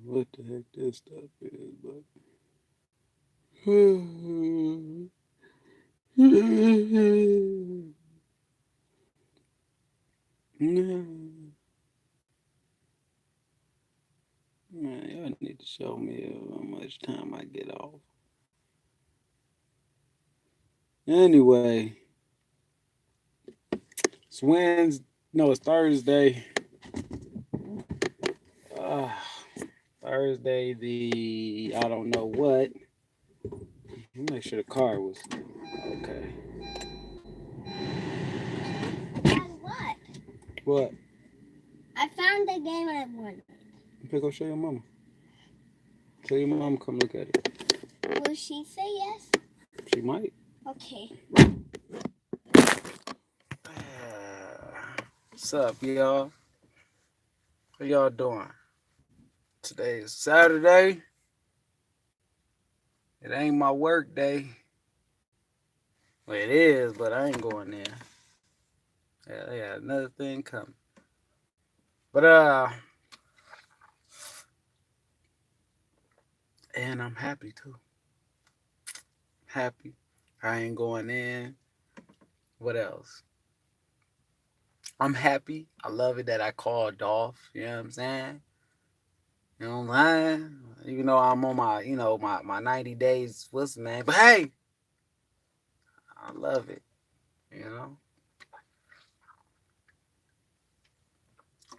What the heck this stuff is, but man, y'all need to show me how much time I get off. Anyway, it's Wednesday. No, it's Thursday. Uh, Thursday, the I don't know what. Let me make sure the car was okay. Guess what? What? I found the game I wanted. Okay, go show your mama. Tell your mom come look at it. Will she say yes? She might. Okay. What's up, y'all? What y'all doing? Today is Saturday. It ain't my work day. Well, it is, but I ain't going there. Yeah, they got another thing coming. But and I'm happy too. Happy. I ain't going in. What else? I'm happy. I love it that I called Dolph. You know what I'm saying? You know what I'm saying? Even though I'm on my, my 90 days, what's the name? But hey, I love it. You know?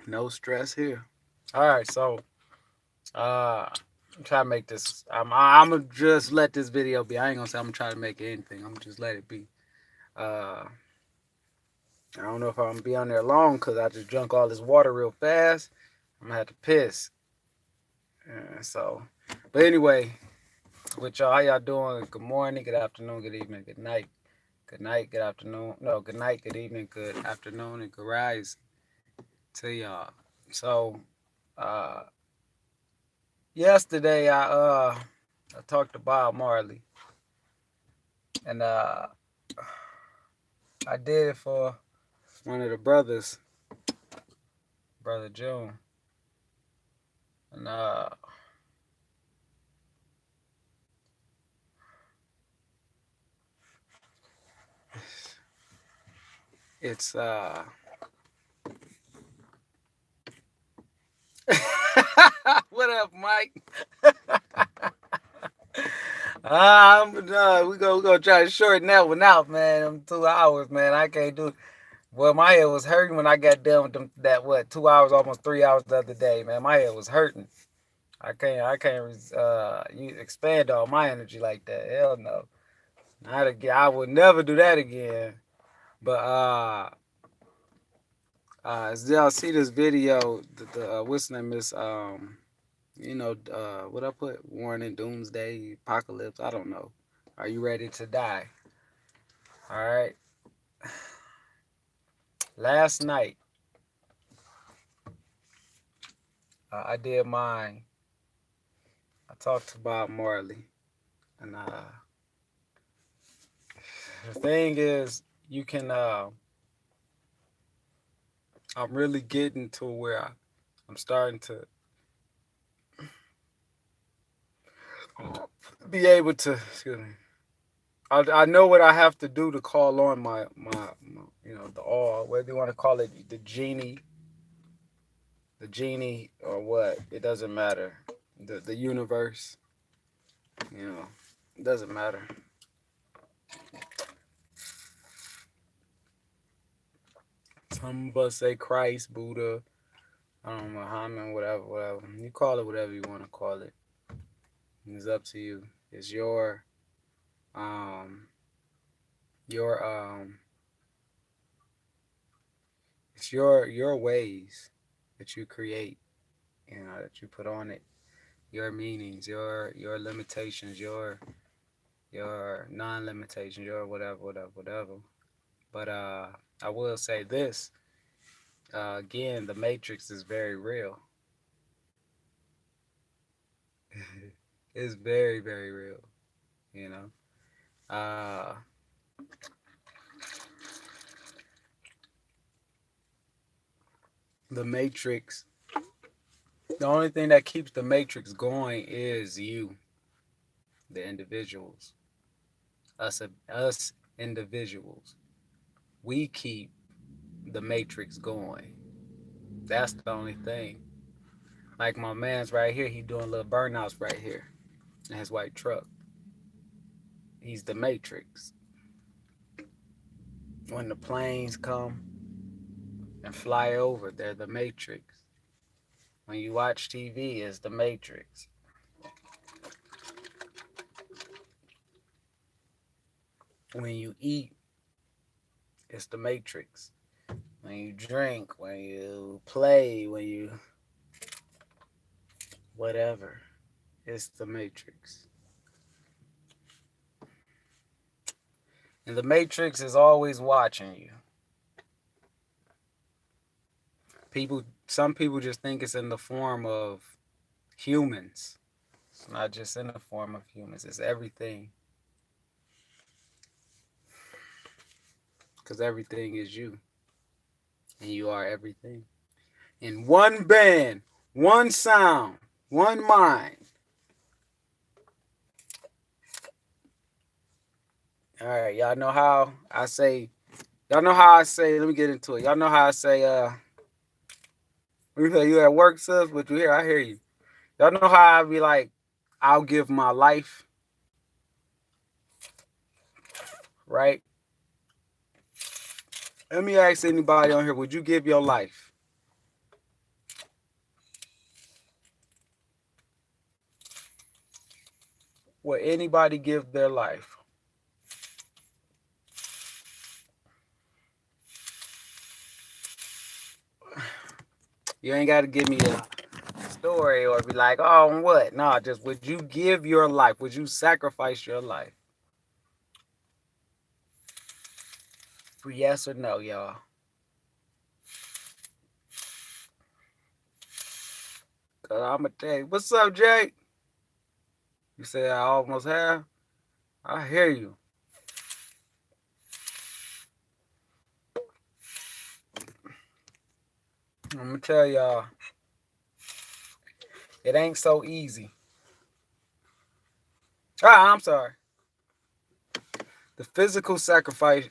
No stress here. All right, so I'm trying to make this. I'm gonna just let this video be. I ain't gonna say I'm gonna try to make anything. I'm gonna just let it be. Uh, I don't know if I'm gonna be on there long because I just drunk all this water real fast. I'm gonna have to piss. So, but anyway, with y'all, how y'all doing? Good morning, good afternoon, good evening, good night, good night, good afternoon. No, good night, good evening, good afternoon, and good rise to y'all. So, uh, yesterday I talked to Bob Marley, and I did it for one of the brothers, brother June, and it's what up, Mike? We gonna try to shorten that one out, man. Them 2 hours, man. I can't do. Well, my head was hurting when I got done with them, that what 2 hours, almost 3 hours the other day, man. My head was hurting. I can't you expand all my energy like that. Hell no. Not again. I would never do that again. But as y'all see this video, the what's the name is what I put warning, doomsday, apocalypse. I don't know. Are you ready to die? All right. Last night, I did mine. I talked to Bob Marley, and the thing is, you can. I'm really getting to where I'm starting to be able to. Excuse me. I know what I have to do to call on my the all, whether you want to call it the genie or what, it doesn't matter. The universe, it doesn't matter. Some of us say Christ, Buddha, Muhammad, whatever. You call it whatever you want to call it. It's up to you. It's um your it's your ways that you create, that you put on it, your meanings, your limitations, your non-limitations, your whatever. But I will say this again: the Matrix is very real. It's very very real. You know, uh, the Matrix The only thing that keeps the matrix going is you, the individuals, us individuals. We keep the matrix going. That's the only thing. Like my man's right here, he doing little burnouts right here in his white truck. He's the matrix. When the planes come and fly over, they're the matrix. When you watch TV, it's the matrix. When you eat, it's the matrix. When you drink, when you play, when you whatever, it's the matrix. And the matrix is always watching you. Some people just think it's in the form of humans. It's not just in the form of humans, it's everything. Because everything is you. And you are everything. In one band, one sound, one mind. All right, y'all know how I say, let me get into it. Y'all know how I say, you at work, sis, but you hear, I hear you. Y'all know how I be like, I'll give my life, right? Let me ask anybody on here, would you give your life? Would anybody give their life? You ain't got to give me a story or be like, oh, what? No, just would you give your life? Would you sacrifice your life? Yes or no, y'all? Cause I'm going to tell you. What's up, Jake? You say I almost have? I hear you. I'm going to tell y'all. It ain't so easy. I'm sorry. The physical sacrifice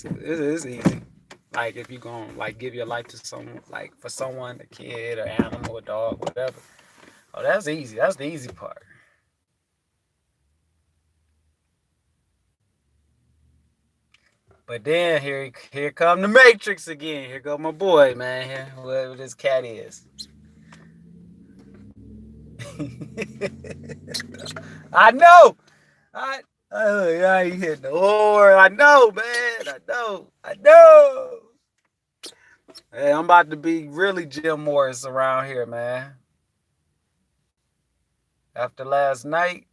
is easy. Like if you gonna like give your life to someone, like for someone, a kid, an animal, a dog, whatever. Oh, that's easy. That's the easy part. But then here come the Matrix again. Here go my boy, man. Here, whoever this cat is. I know. I ain't hitting the horn. I know, man. I know. Hey, I'm about to be really Jim Morris around here, man. After last night,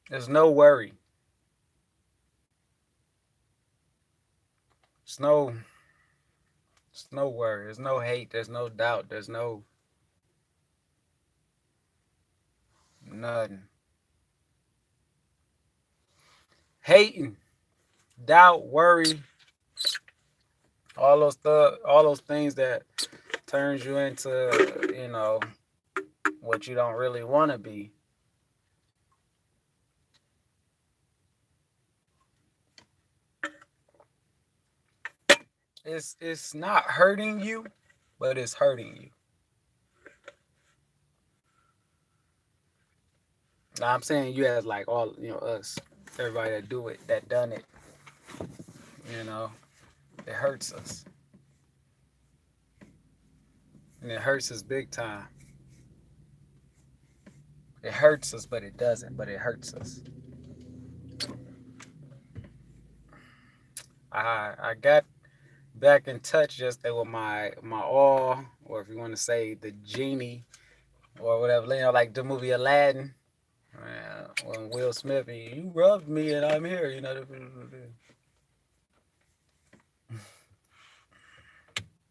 there's no worry. There's no worry. There's no hate. There's no doubt. There's no nothing. Hating, doubt, worry, all those things that turns you into, what you don't really want to be. It's not hurting you, but it's hurting you. Now, I'm saying you as like all, us, everybody that do it, that done it, it hurts us. And it hurts us big time. It hurts us, but it doesn't, but it hurts us. I got back in touch yesterday with my all, or if you want to say the genie, or whatever, like the movie Aladdin. When Will Smith, you rubbed me and I'm here,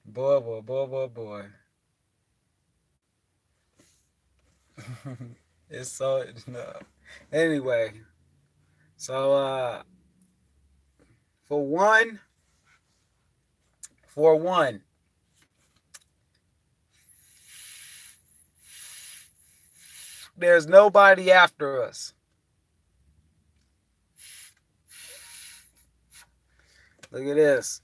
Boy. It's so no. Anyway, so for one, For one, there's nobody after us. Look at this.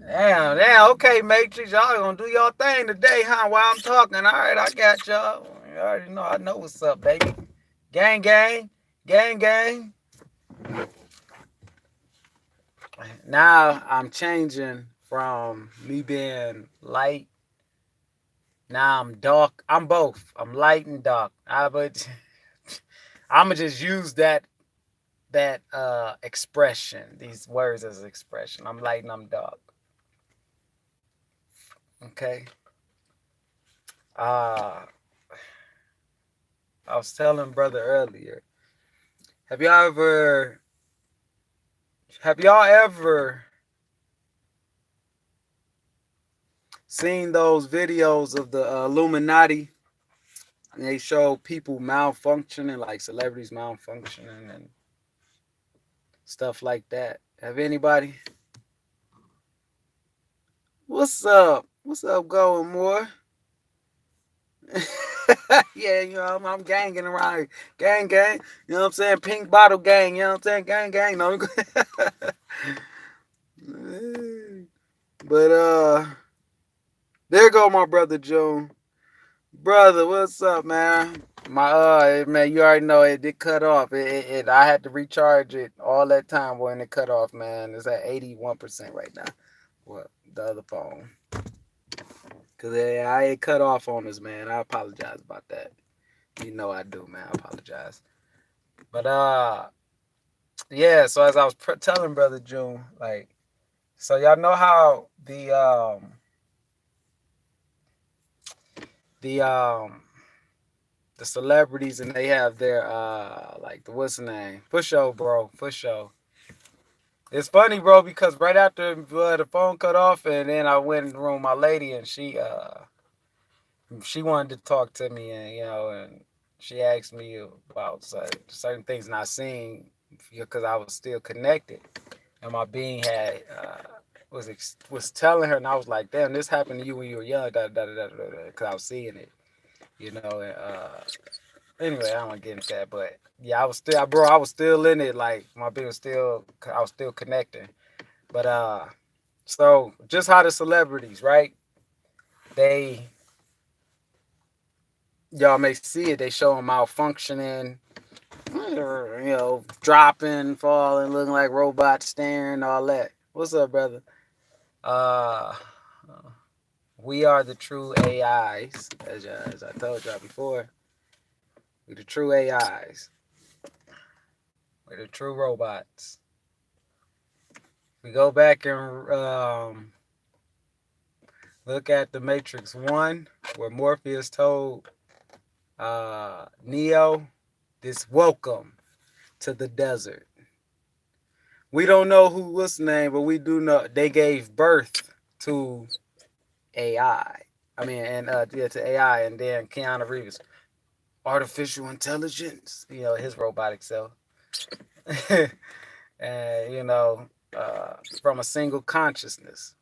Damn, okay, Matrix, y'all gonna do your thing today, huh? While I'm talking, all right, I got y'all. You already know, I know what's up, baby. Gang, gang, gang, gang. Now I'm changing from me being light. Now I'm dark. I'm both. I'm light and dark. But I'ma just use that expression, these words as expression. I'm light and I'm dark. Okay. I was telling brother earlier. Have y'all ever seen those videos of the Illuminati? And they show people malfunctioning, like celebrities malfunctioning and stuff like that. Have anybody? What's up? What's up, going more? Yeah, you know, I'm ganging around. Gang, gang. You know what I'm saying? Pink bottle gang. You know what I'm saying? Gang, gang. No. But there go my brother June. Brother, what's up, man? Man, you already know it did cut off. I had to recharge it all that time when it cut off, man. It's at 81% right now. What, the other phone? Cause I ain't cut off on us, man. I apologize about that. You know I do, man. I apologize. But yeah. So as I was telling brother June, like, so y'all know how the celebrities and they have their like what's the name? For sure, bro. For sure. It's funny, bro, because right after the phone cut off and then I went in the room with my lady and she wanted to talk to me and and she asked me about certain things not seeing because I was still connected and my being had was telling her and I was like, damn, this happened to you when you were young, because I was seeing it, and anyway, I don't want to get into that, but yeah, I was still in it, like my being was still, I was still connecting, but so just how the celebrities, right? They Y'all may see it. They show them malfunctioning, dropping, falling, looking like robots, staring, all that. What's up, brother? Uh, we are the true AIs, as I told y'all before. We're the true AIs. We're the true robots. We go back and look at the Matrix 1, where Morpheus told Neo, this welcome to the desert. We don't know what's the name, but we do know they gave birth to AI. I mean, and to AI, and then Keanu Reeves, artificial intelligence. His robotic self, and from a single consciousness.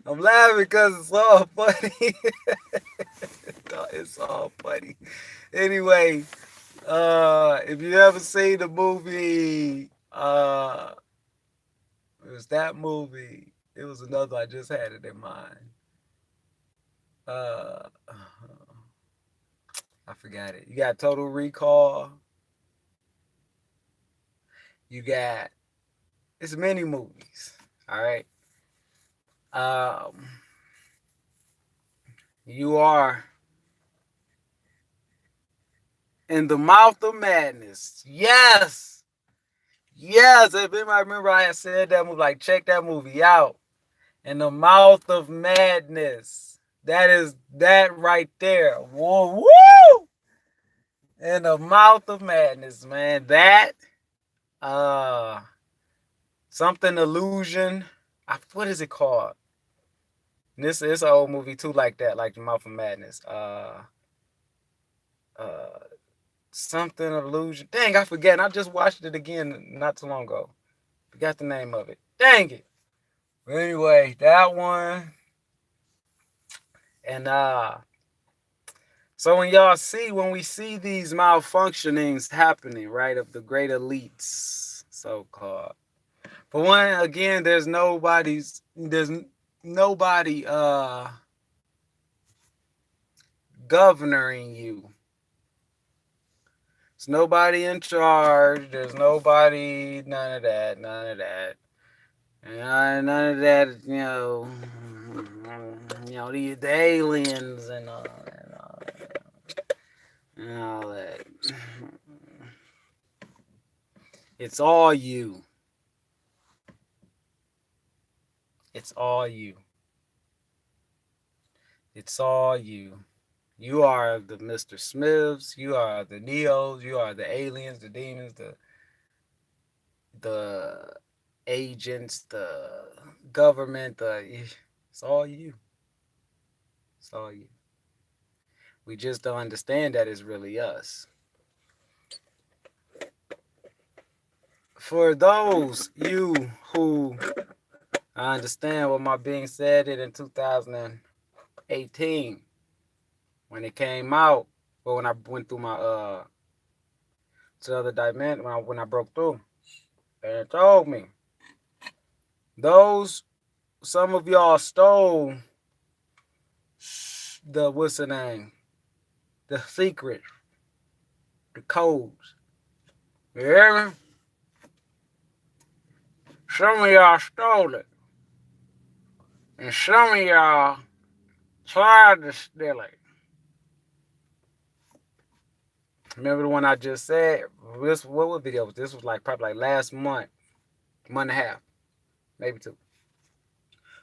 I'm laughing because it's all funny. It's all funny. Anyway, if you ever seen the movie, it was that movie. It was another. I just had it in mind. I forgot it. You got Total Recall. You got, it's many movies. All right. You are in the mouth of madness. Yes. Yes. If anybody remember, I had said that movie, like, check that movie out. In the mouth of madness. That is that right there. Whoa, woo! In the mouth of madness, man. That, something illusion. What is it called? This is an old movie too, like that, like the Mouth of Madness. something illusion. Dang, I forget. I just watched it again not too long ago. Forgot the name of it. Dang it. But anyway, that one. And so when we see these malfunctionings happening, right, of the great elites, so called. For one, again, there's nobody governing you. There's nobody in charge. There's nobody, none of that. And none of that, the aliens and all that. It's all you. It's all you. It's all you. You are the Mr. Smiths. You are the Neos. You are the aliens, the demons, the agents, the government. It's all you. It's all you. We just don't understand that it's really us. For those you who understand what my being said it in 2018 when it came out, but when I went through my to the other dimension when I broke through, and it told me some of y'all stole the what's the name, the secret, the codes. You hear me? Some of y'all stole it. And some of y'all tried to steal it. Remember the one I just said? What video was this? Was probably last month and a half, maybe 2.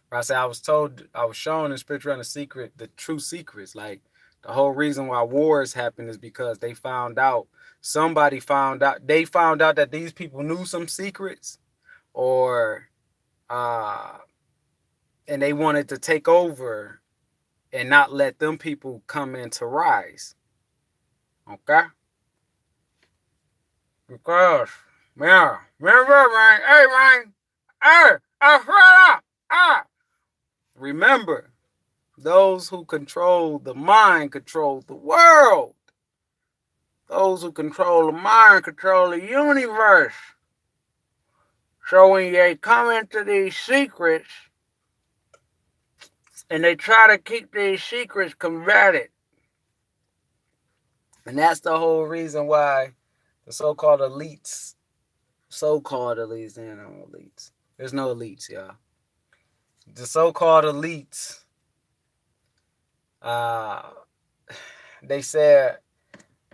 Where I said I was shown in Spiritual Secret, the true secrets. Like the whole reason why wars happen is because they found out that these people knew some secrets, or and they wanted to take over and not let them people come in to rise. Okay? Because, yeah, remember, man, hey, man, hey, shut up, remember, those who control the mind control the world. Those who control the mind control the universe. So when they come into these secrets, and they try to keep these secrets combated, and that's the whole reason why the so-called elites, they're not elites. There's no elites, y'all. The so-called elites, they said,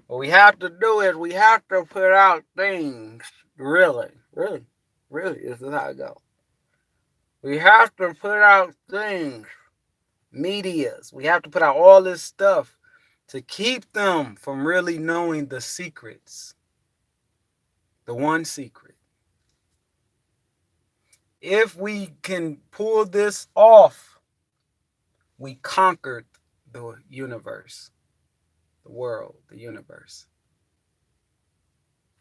what we have to do is we have to put out things, really, this is how it goes. We have to put out things, medias. We have to put out all this stuff to keep them from really knowing the secrets. The one secret. If we can pull this off, we conquered the universe, the world, the universe.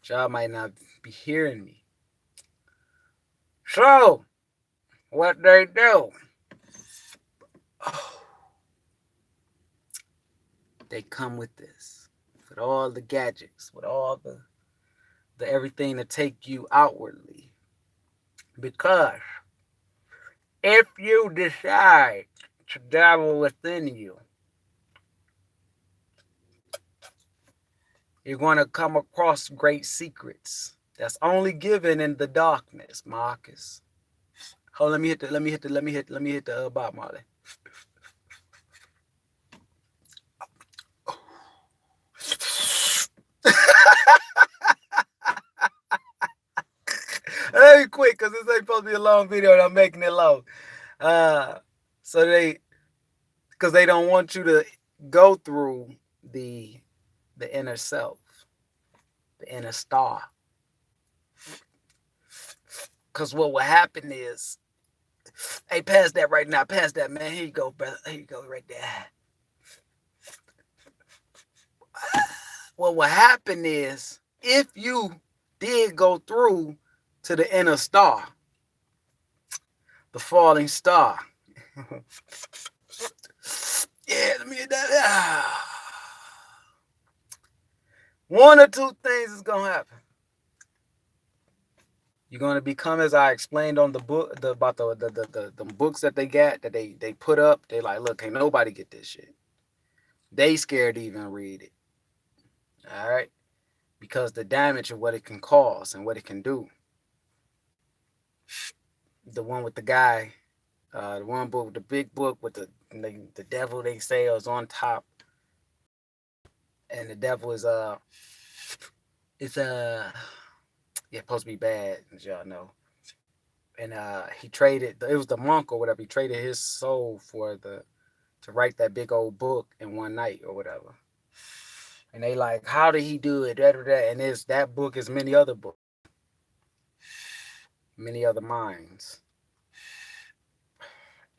Y'all might not be hearing me. So, what they do? They come with this, with all the gadgets, with all the everything to take you outwardly. Because if you decide to dabble within you, you're going to come across great secrets that's only given in the darkness, Marcus. Hold, let me hit the Bob Marley. Let me quick, because this ain't supposed to be a long video and I'm making it long. Because they don't want you to go through the inner self, the inner star. Because what will happen is, hey, pass that right now. Pass that, man. Here you go, brother. Here you go, right there. what will happen is, if you did go through to the inner star, the falling star. Yeah, let me get that. One or two things is gonna happen. You're gonna become, as I explained on the book, about the books that they got, that they put up. They like, look, ain't nobody get this shit. They scared to even read it. All right, because the damage of what it can cause and what it can do. The one with the guy, the one book, the big book with the devil, they say, is on top, and the devil is it's yeah, supposed to be bad, as y'all know. And he traded, it was the monk or whatever, he traded his soul for to write that big old book in one night or whatever. And they like, how did he do it? And that book is many other books, many other minds.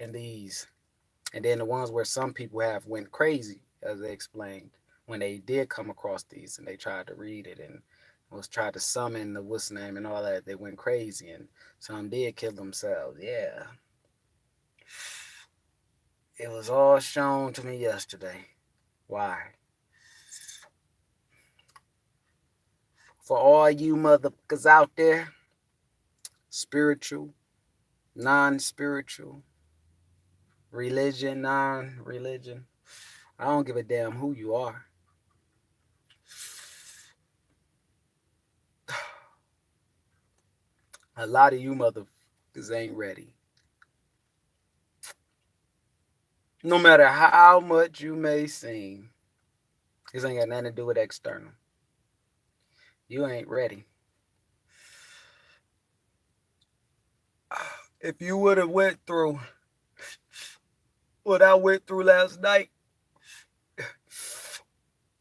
And then the ones where some people have went crazy, as they explained, when they did come across these and they tried to read it and was tried to summon the what's name and all that, they went crazy and some did kill themselves. Yeah. It was all shown to me yesterday. Why? For all you motherfuckers out there, spiritual, non-spiritual, religion, non-religion, I don't give a damn who you are. A lot of you motherfuckers ain't ready. No matter how much you may seem, this ain't got nothing to do with external. You ain't ready. If you would have went through what I went through last night,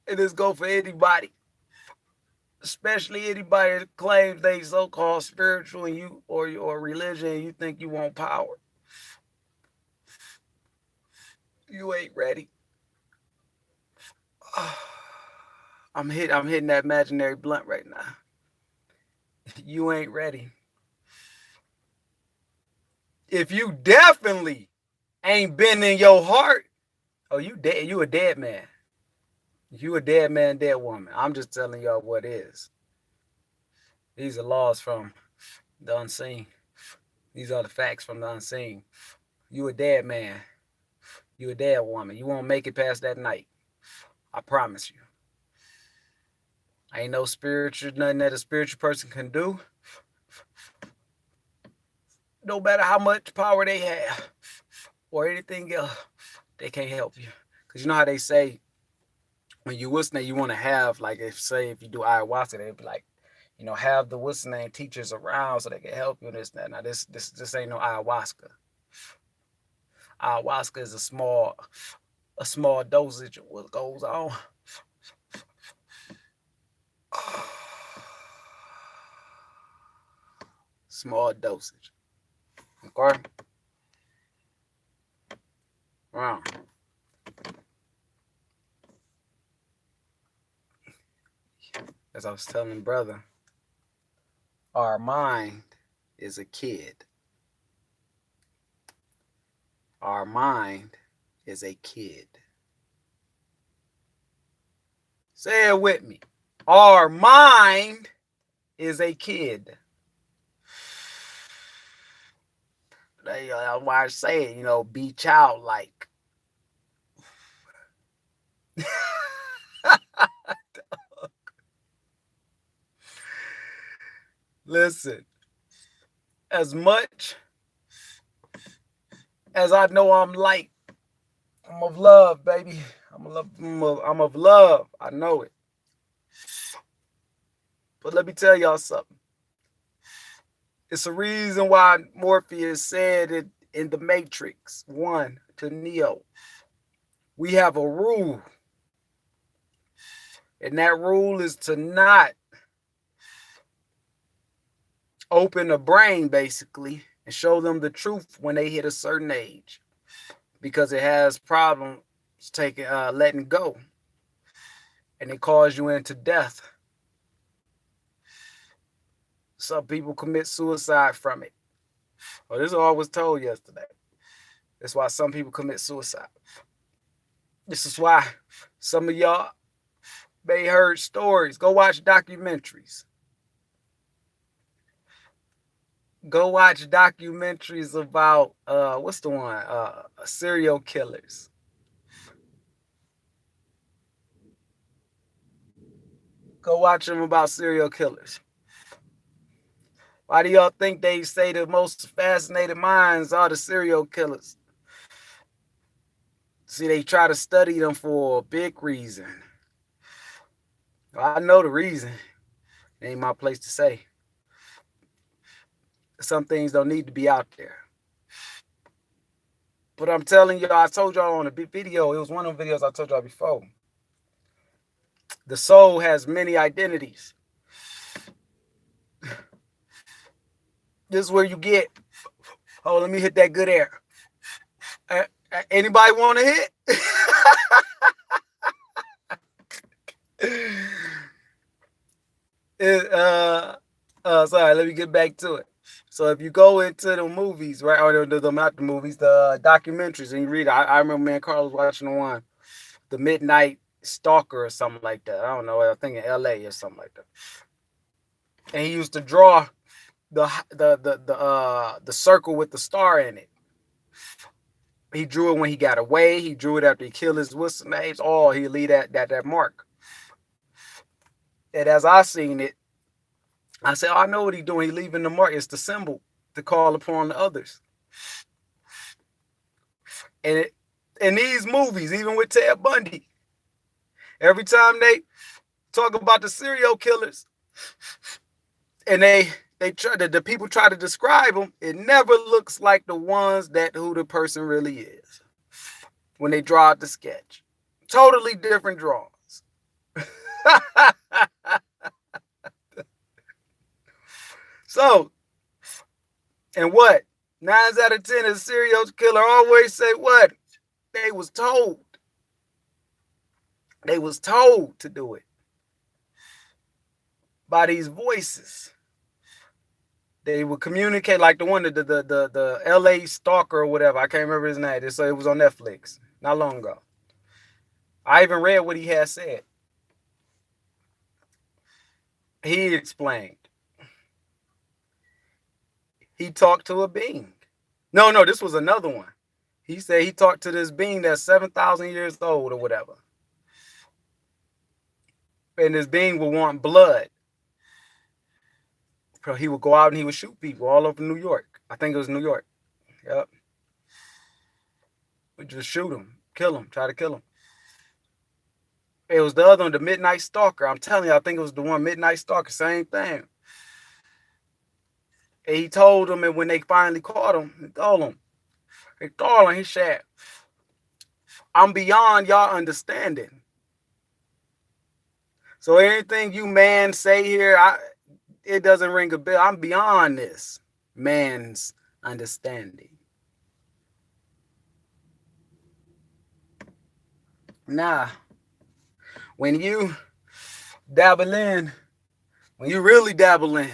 and this go for anybody, especially anybody that claims they so-called spiritual and you or religion, and you think you want power. You ain't ready. I'm hitting that imaginary blunt right now. You ain't ready. If you definitely ain't been in your heart, oh, you dead. You a dead man. You a dead man, dead woman. I'm just telling y'all what is. These are laws from the unseen. These are the facts from the unseen. You a dead man. You a dead woman. You won't make it past that night. I promise you. Ain't no spiritual, nothing that a spiritual person can do. No matter how much power they have or anything else, they can't help you. Because you know how they say, when you what's name, you want to have, like, if you do ayahuasca, they'd be like, have the what's name teachers around so they can help you in this and that. Now this ain't no ayahuasca. Ayahuasca is a small dosage of what goes on. Small dosage. Okay? Wow. As I was telling brother, our mind is a kid. Our mind is a kid. Say it with me. Our mind is a kid. That's why I say it, be childlike. Listen, as much as I know I'm of love, baby. I'm of love. I know it. But let me tell y'all something. It's a reason why Morpheus said it in The Matrix 1 to Neo. We have a rule. And that rule is to not open the brain, basically, and show them the truth when they hit a certain age. Because it has problems letting go. and it cause you into death. Some people commit suicide from it. Well, this is all I was told yesterday. That's why some people commit suicide. This is why some of y'all may heard stories. Go watch documentaries. Go watch documentaries about what's the one? Serial killers. Go watch them about serial killers. Why do y'all think they say the most fascinated minds are the serial killers? See, they try to study them for a big reason. I know the reason. It ain't my place to say. Some things don't need to be out there. But I'm telling y'all, I told y'all on a video, it was one of the videos I told y'all before. The soul has many identities. This is where you get, oh, let me hit that good air. Anybody want to hit? Sorry, let me get back to it. So if you go into the movies, right, or not the movies, the documentaries, and you read, I remember me and Carlos watching the one, The Midnight Stalker or something like that. I don't know, I think in LA or something like that. And he used to draw the circle with the star in it. He drew it when he got away. He drew it after he killed his what's names. Oh, he leave that mark. And as I seen it, I said, oh, I know what he's doing. He leaving the mark. It's the symbol to call upon the others. And in these movies, even with Ted Bundy, every time they talk about the serial killers, and the people try to describe them, it never looks like the ones who the person really is when they draw out the sketch. Totally different drawings. So, and what? 9 out of 10 a serial killer always say what? They was told. They was told to do it by these voices. They would communicate like the one, the LA Stalker or whatever. I can't remember his name. So it was on Netflix not long ago. I even read what he had said. He explained. He talked to a being. No, this was another one. He said he talked to this being that's 7,000 years old or whatever. And this being would want blood. So he would go out and he would shoot people all over New York. I think it was New York. Yep. We just shoot them, kill them, try to kill them. It was the other one, the Midnight Stalker. I'm telling you, I think it was the one, Midnight Stalker, same thing. And he told them, and when they finally caught him, he told him, he said, I'm beyond y'all understanding. So anything you man say here, it doesn't ring a bell. I'm beyond this man's understanding. Nah, when you dabble in, when you really dabble in,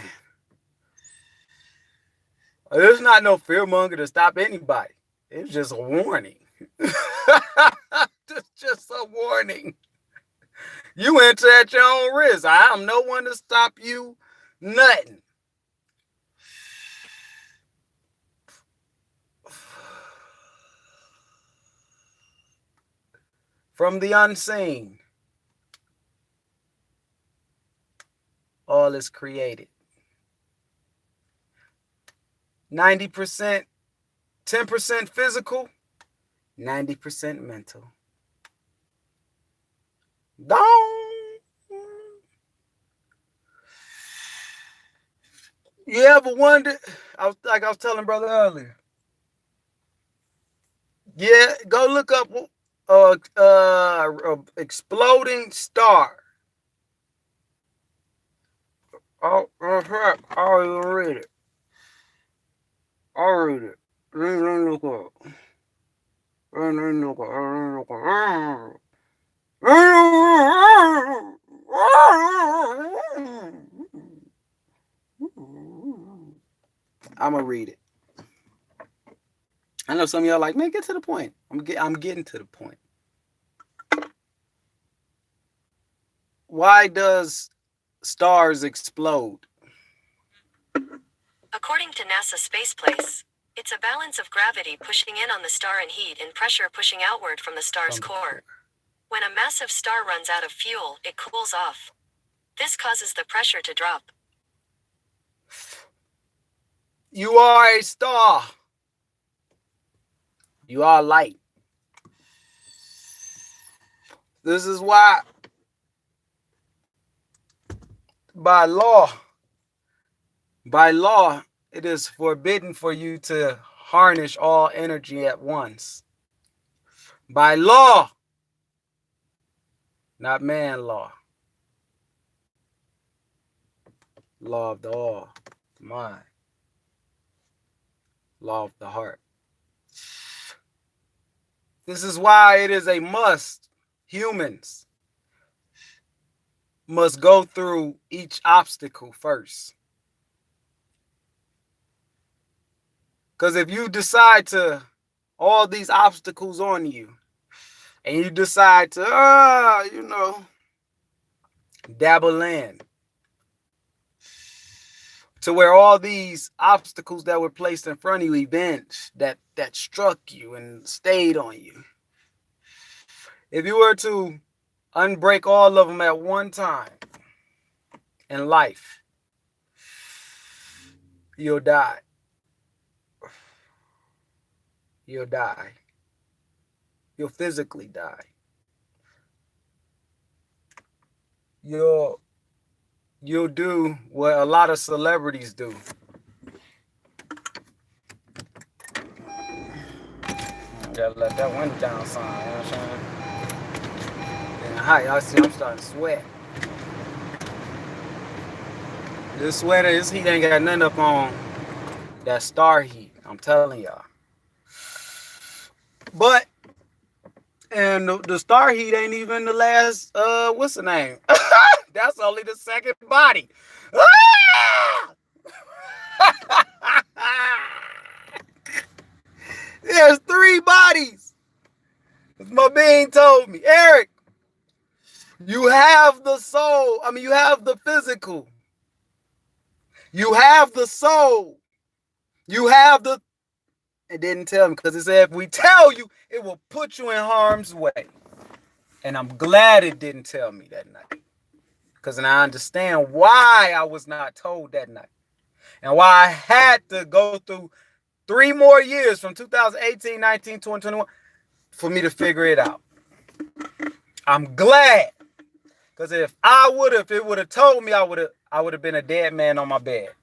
there's not no fearmonger to stop anybody. It's just a warning. It's just a warning. You enter at your own risk. I'm no one to stop you. Nothing. From the unseen, all is created. 90%, 10% physical, 90% mental. Don't. You ever wonder? I was telling brother earlier. Yeah, go look up exploding star. Oh, I'll even read it. I'll read it. Let me look up. I'm gonna read it. I know some of y'all like, man, get to the point. I'm getting to the point. Why does stars explode? According to NASA Space Place, it's a balance of gravity pushing in on the star and heat and pressure pushing outward from the star's core. When a massive star runs out of fuel, it cools off. This causes the pressure to drop. You are a star. You are light. This is why, by law, it is forbidden for you to harness all energy at once. By law, not man law. Law of the all, mind. Law of the heart. This is why it is a must. Humans must go through each obstacle first. Because if you decide to, all these obstacles on you, and you decide to, dabble in, to where all these obstacles that were placed in front of you, events that struck you and stayed on you, if you were to unbreak all of them at one time in life, you'll die. You'll die. You'll physically die. You'll do what a lot of celebrities do. Gotta let that window down some, you know what I'm saying? And hi, y'all see I'm starting to sweat. This sweater, this heat ain't got nothing up on that star heat. I'm telling y'all. But, and the star heat ain't even the last, what's the name? That's only the second body. There's 3 bodies. My being told me, Eric, you have the soul. I mean, you have the physical. You have the soul. You have the... It didn't tell me, because it said if we tell you, it will put you in harm's way. And I'm glad it didn't tell me that night. Because I understand why I was not told that night. And why I had to go through 3 more years from 2018, 19, 20, 21 for me to figure it out. I'm glad. Because if it would have told me, I would have been a dead man on my bed.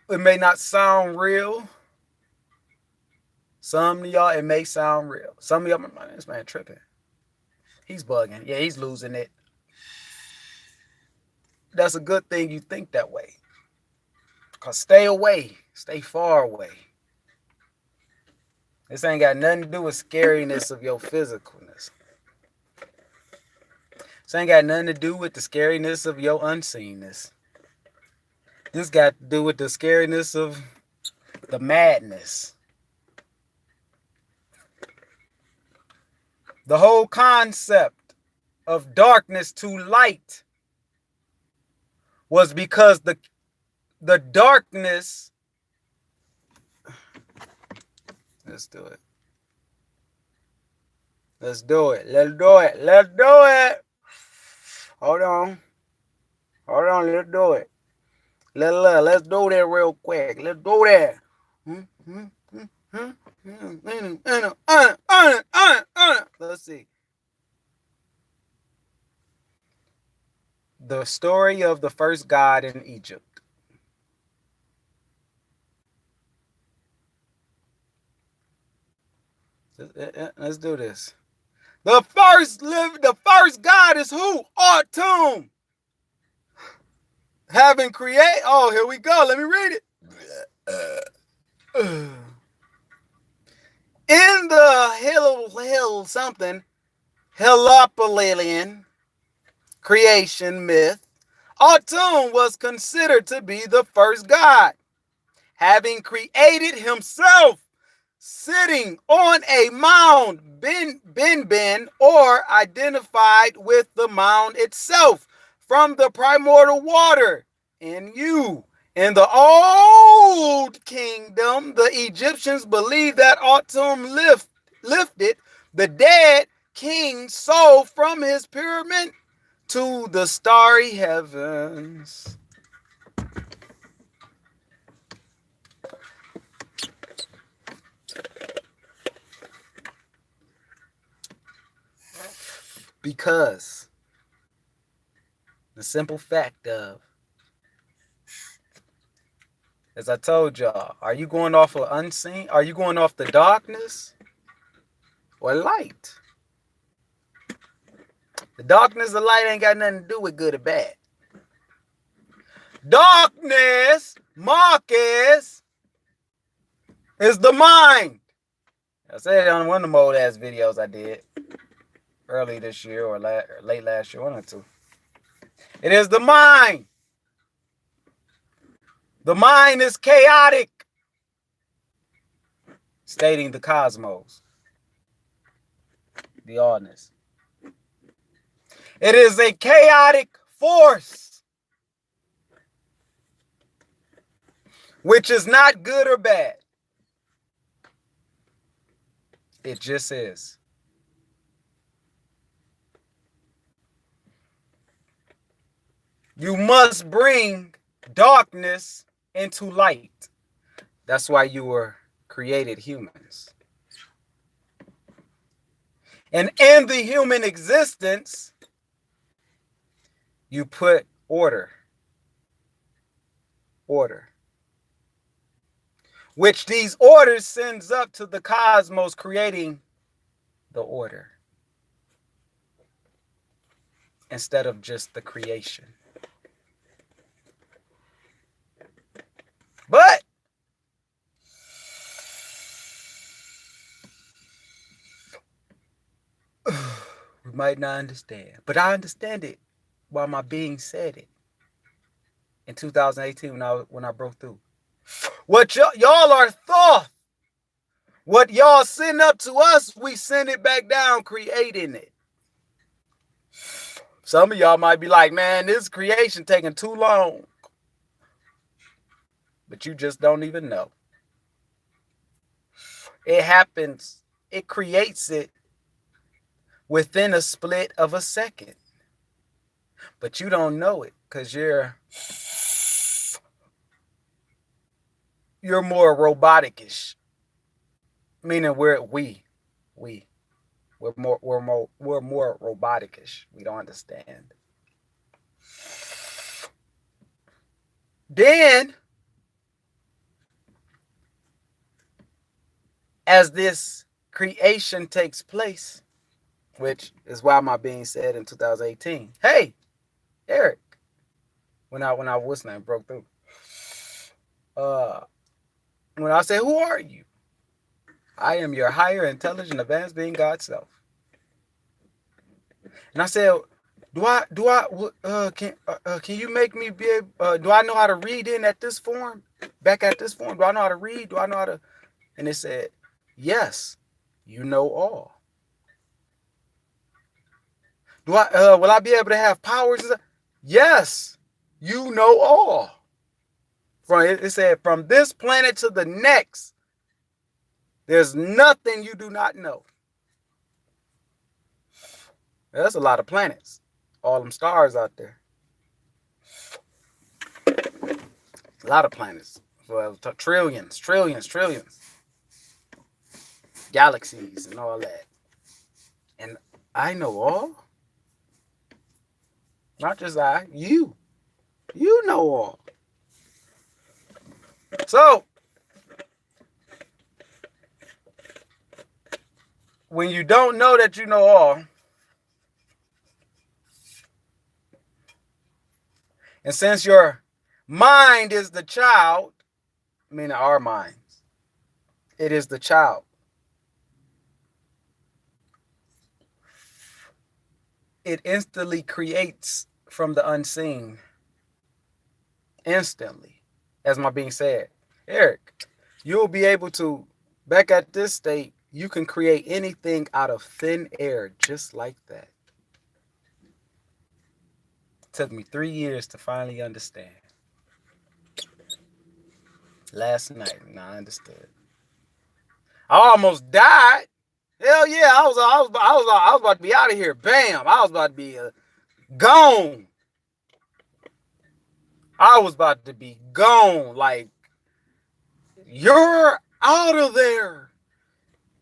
It may not sound real. Some of y'all, it may sound real. Some of y'all, man, this man tripping. He's bugging. Yeah, he's losing it. That's a good thing you think that way. Because stay away. Stay far away. This ain't got nothing to do with scariness of your physicalness. This ain't got nothing to do with the scariness of your unseenness. This got to do with the scariness of the madness. The whole concept of darkness to light was because the darkness... Let's do it. Let's do it. Let's do it. Let's do it. Hold on. Hold on. Let's do it. Let's do that real quick. Let's do that. Let's see. The story of the first god in Egypt. Let's do this. The first god is who? Atum. Having created. Oh, here we go. Let me read it. In the hill something, Heliopolitan creation myth, Atum was considered to be the first god, having created himself sitting on a mound, bin, or identified with the mound itself from the primordial water in you. In the old kingdom, the Egyptians believed that Atum lifted the dead king's soul from his pyramid to the starry heavens. Because the simple fact of, as I told y'all, are you going off of unseen? Are you going off the darkness or light? The darkness or light ain't got nothing to do with good or bad. Darkness, Marcus, is the mind. I said it on one of the old ass videos I did early this year or late last year, one or two. It is the mind. The mind is chaotic, stating the cosmos, the allness. It is a chaotic force, which is not good or bad. It just is. You must bring darkness into light. That's why you were created humans. And in the human existence, you put order. Order. Which these orders sends up to the cosmos, creating the order instead of just the creation. But we might not understand. But I understand it while my being said it in 2018 when I broke through. What y'all are thought. What y'all send up to us, we send it back down, creating it. Some of y'all might be like, man, this creation taking too long. But you just don't even know. It happens. It creates it within a split of a second. But you don't know it because you're more roboticish. Meaning we're more roboticish. We don't understand. Then, as this creation takes place, which is why my being said in 2018, hey, Eric, when I what's name broke through. When I say, who are you? I am your higher intelligent advanced being, God's self. And I said, can you make me be able, do I know how to read back at this form? Do I know how to read? Do I know how to? And it said, yes, you know all. Will I be able to have powers? Yes, you know all. It said, from this planet to the next, there's nothing you do not know. That's a lot of planets. All them stars out there. A lot of planets. Well, trillions. Galaxies and all that. And I know all. Not just I, you. You know all. So, when you don't know that you know all, and since your mind is the child, meaning our minds, it is the child. It instantly creates from the unseen instantly. As my being said, Eric, you'll be able to, back at this state, you can create anything out of thin air just like that. Took me 3 years to finally understand. Last night, and I understood. I almost died. Hell yeah, I was about to be out of here. Bam! I was about to be gone. I was about to be gone. Like, you're out of there.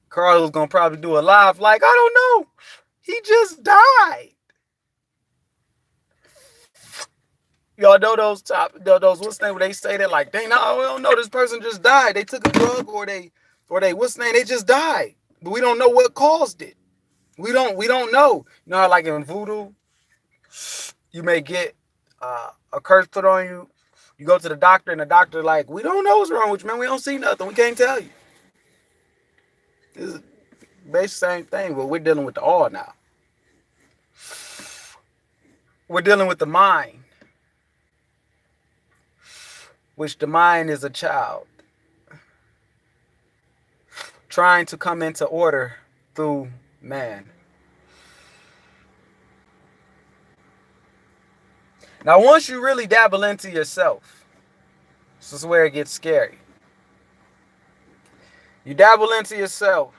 Carl was gonna probably do a live. Like, I don't know. He just died. Y'all know those what's the name where they say that, like, dang, no, we don't know, this person just died. They took a drug or they what's the name? They just died. But we don't know what caused it. We don't know. You know how, like, in voodoo, you may get a curse put on you. You go to the doctor and the doctor like, we don't know what's wrong with you, man. We don't see nothing. We can't tell you. This is basically the same thing, but we're dealing with the all now. We're dealing with the mind, which the mind is a child trying to come into order through man. Now, once you really dabble into yourself, this is where it gets scary. You dabble into yourself,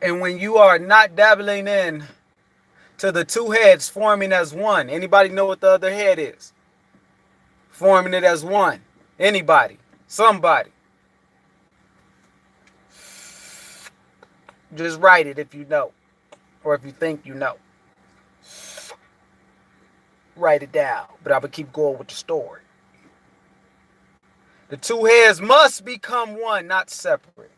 and when you are not dabbling in to the two heads forming as one, anybody know what the other head is? Forming it as one. Anybody? Somebody? Just write it if you know, or if you think you know. Write it down, but I would keep going with the story. The two heads must become one, not separate.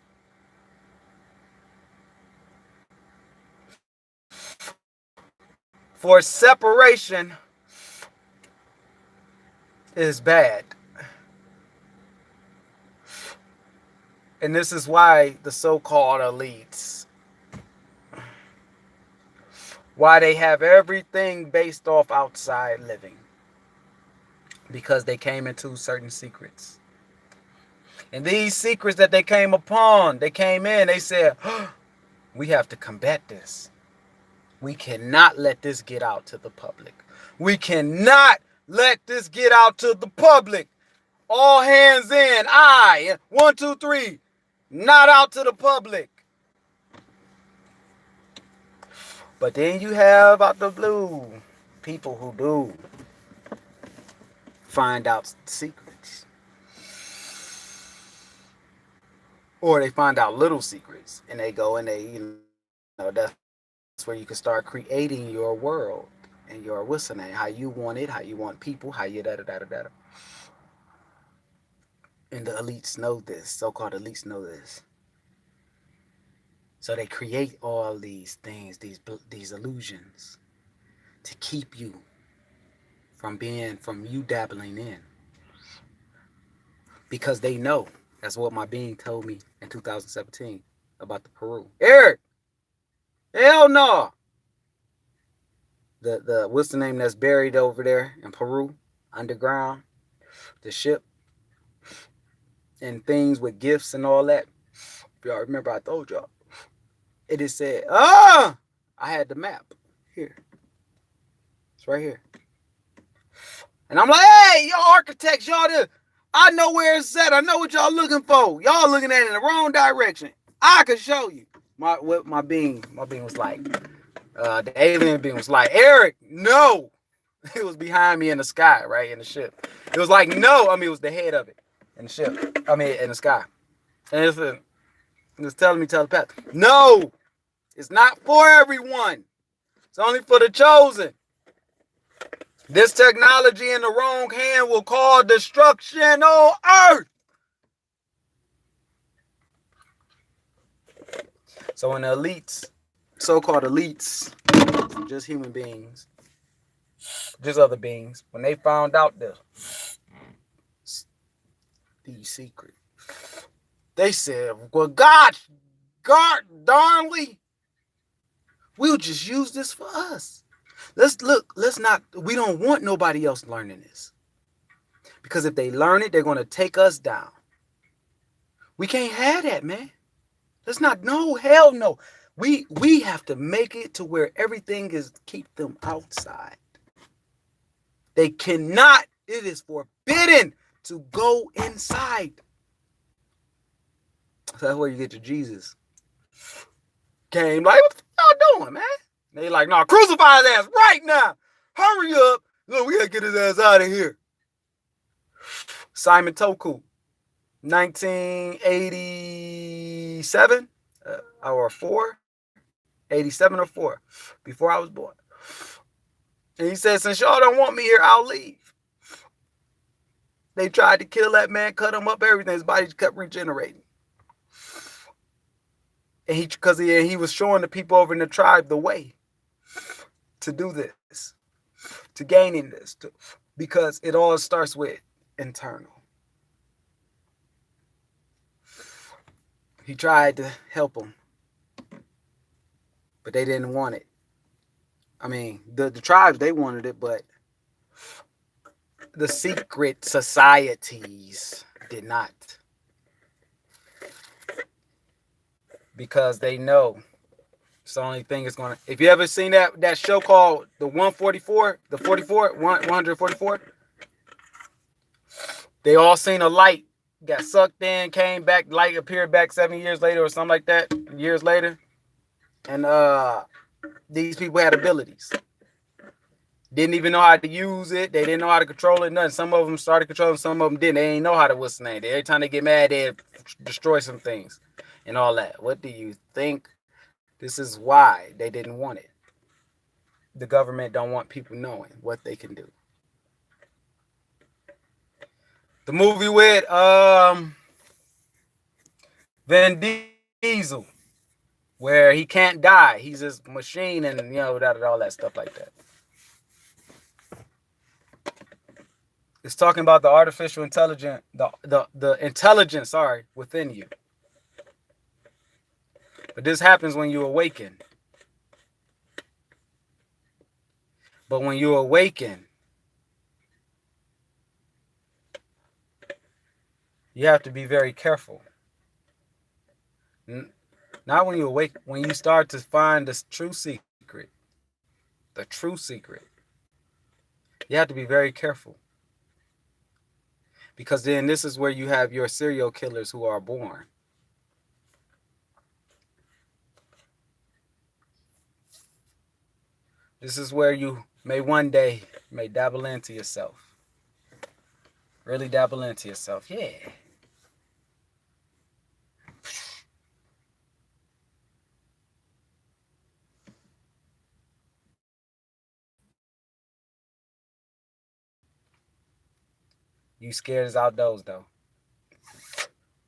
For separation is bad. And this is why the so-called elites, why they have everything based off outside living. Because they came into certain secrets. And these secrets that they came upon, they came in, they said, oh, we have to combat this. We cannot let this get out to the public. We cannot let this get out to the public. All hands in. I. 1, 2, 3. Not out to the public. But then you have out the blue people who do find out secrets. Or they find out little secrets and they go and they, that's where you can start creating your world and your what's the name, how you want it, how you want people, how you da-da-da-da-da. And the elites know this, so-called elites know this. So they create all these things, these illusions to keep you from you dabbling in. Because they know, that's what my being told me in 2017 about the Peru. Eric, hell no. The what's the name that's buried over there in Peru, underground, the ship, and things with gifts and all that. If y'all remember, I told y'all. It is said, I had the map here. It's right here. And I'm like, hey, y'all architects, y'all I know where it's at. I know what y'all looking for. Y'all looking at it in the wrong direction. I can show you. My being was like, the alien being was like, Eric, no. It was behind me in the sky, right, in the ship. It was like, no. It was the head of it in the ship. In the sky. And it's telling me telepathic. No. It's not for everyone. It's only for the chosen. This technology in the wrong hand will cause destruction on earth. So when the elites, so-called elites, just human beings, just other beings, when they found out these secrets, they said, well, God darnly, we'll just use this for us. We don't want nobody else learning this. Because if they learn it, they're going to take us down. We can't have that, man. Let's not, no, hell no. We have to make it to where everything is keep them outside. They cannot, it is forbidden to go inside. So that's where you get to Jesus. Came like, what the y'all doing, man? They like, no, crucify his ass right now. Hurry up. Look, we gotta get his ass out of here. Simon Toku, 1987 or 4, 87 or 4, before I was born. And he said, since y'all don't want me here, I'll leave. They tried to kill that man, cut him up, everything. His body kept regenerating. And he was showing the people over in the tribe the way to do this, to gaining this, because it all starts with internal. He tried to help them, but they didn't want it. I mean, the tribes, they wanted it, but the secret societies did not. Because they know it's the only thing is going to... If you ever seen that show called The 144, the 144, they all seen a light, got sucked in, came back, light appeared back 7 years later or something like that, years later. And these people had abilities. Didn't even know how to use it. They didn't know how to control it, nothing. Some of them started controlling, some of them didn't. They didn't know how to what's the name. Every time they get mad, they destroy some things and all that. What do you think? This is why they didn't want it. The government don't want people knowing what they can do. The movie with Vin Diesel, where he can't die. He's this machine and, you know, all that stuff like that. It's talking about the artificial intelligence, the intelligence, within you. But this happens when you awaken. But when you awaken, you have to be very careful. Not when you awake, when you start to find the true secret. The true secret. You have to be very careful. Because then this is where you have your serial killers who are born. This is where you may one day dabble into yourself. Really dabble into yourself. Yeah. You scared as outdoors though.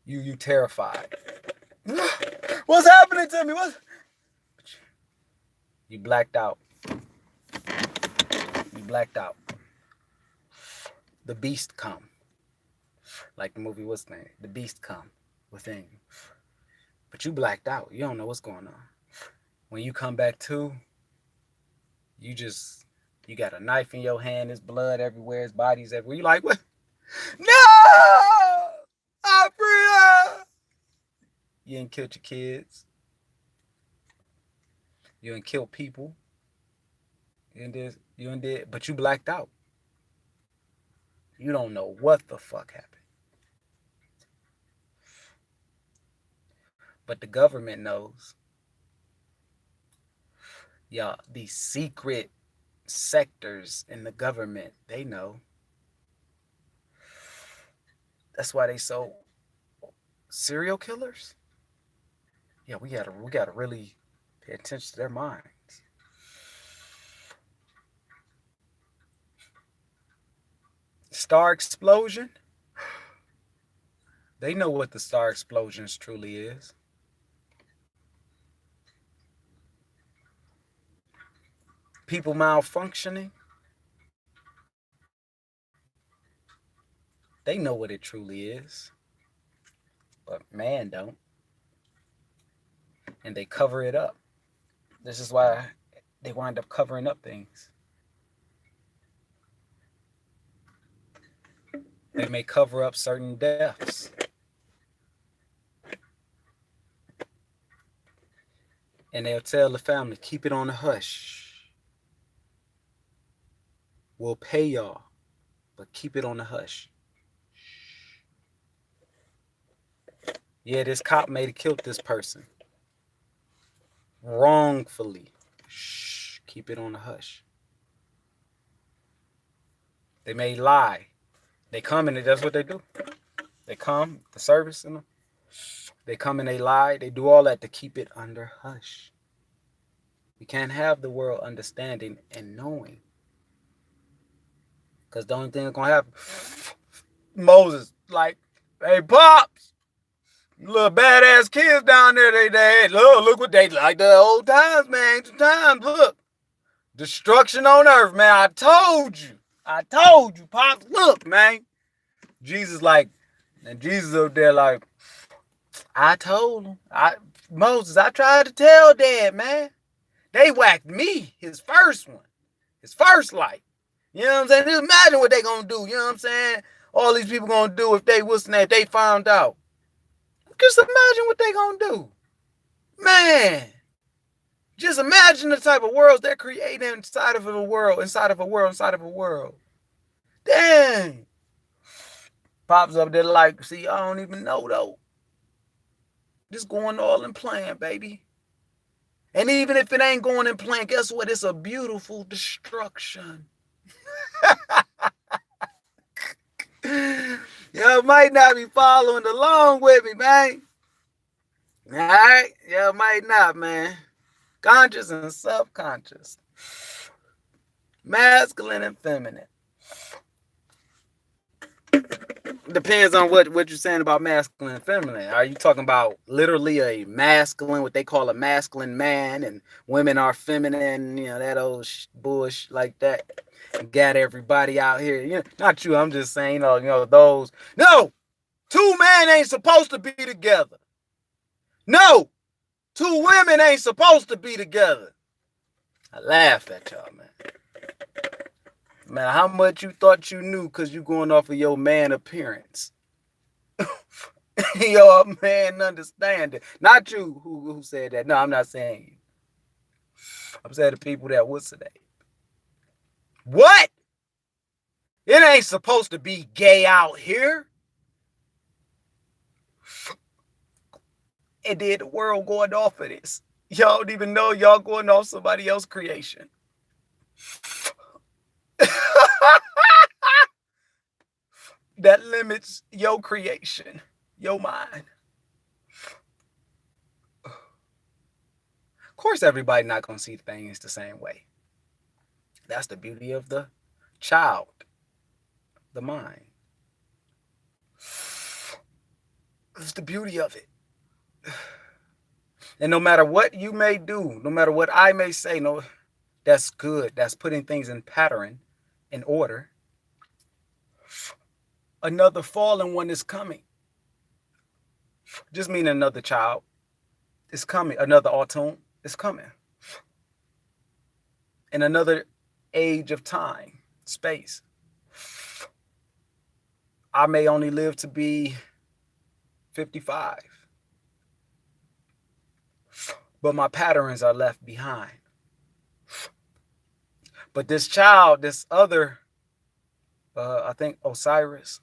You terrified. What's happening to me? You blacked out. You blacked out. The beast come. Like the movie, what's the name? The beast come within you. But you blacked out. You don't know what's going on. When you come back to, you got a knife in your hand, there's blood everywhere, his body's everywhere. You like, what? No! Africa! You ain't killed your kids. You ain't killed people. You ain't did, but you blacked out. You don't know what the fuck happened. But the government knows. Yeah, these secret sectors in the government, they know. That's why they so serial killers. Yeah, we gotta really pay attention to their minds. Star explosion. They know what the star explosions truly is. People malfunctioning. They know what it truly is. But man don't. And they cover it up. This is why they wind up covering up things. They may cover up certain deaths. And they'll tell the family, keep it on the hush. We'll pay y'all, but keep it on the hush. Yeah, this cop may have killed this person wrongfully. Shh, keep it on the hush. They may lie. They come and that's what they do. They come, the service in them. They come and they lie. They do all that to keep it under hush. We can't have the world understanding and knowing. Because the only thing that's going to happen, Moses, like, hey, Pops, little badass kids down there, they look what they like the old times, man. Ancient times, look. Destruction on earth, man. I told you, Pops, look, man. Jesus like, and Jesus up there like, I told him. Moses, I tried to tell Dad, man. They whacked me, his first one, his first life. You know what I'm saying? Just imagine what they gonna do. You know what I'm saying? All these people gonna do if they found out. Just imagine what they gonna do. Man. Just imagine the type of worlds they're creating inside of a world. Dang. Pops up there like, see, I don't even know though. Just going all in plan, baby. And even if it ain't going in plan, guess what? It's a beautiful destruction. Y'all might not be following along with me, man. All right? Y'all might not, man. Conscious and subconscious. Masculine and feminine. Depends on what you're saying about masculine and feminine. Are you talking about literally a masculine, what they call a masculine man, and women are feminine, you know, that old bush like that? Got everybody out here. You know, not you, I'm just saying, you know, those. No! 2 men ain't supposed to be together. No! 2 women ain't supposed to be together. I laugh at y'all, man. Man, how much you thought you knew because you going off of your man appearance. Your man understanding. Not you who said that. No, I'm not saying you. I'm saying the people that would say that. What? It ain't supposed to be gay out here. And then the world going off of this. Y'all don't even know y'all going off somebody else's creation. That limits your creation, your mind. Of course, everybody not going to see things the same way. That's the beauty of the child, the mind. It's the beauty of it. And no matter what you may do, no matter what I may say, no, that's good. That's putting things in pattern, in order. Another fallen one is coming. Just mean another child is coming. Another autumn is coming. In another age of time, space. I may only live to be 55. But my patterns are left behind. But this child, this other, I think Osiris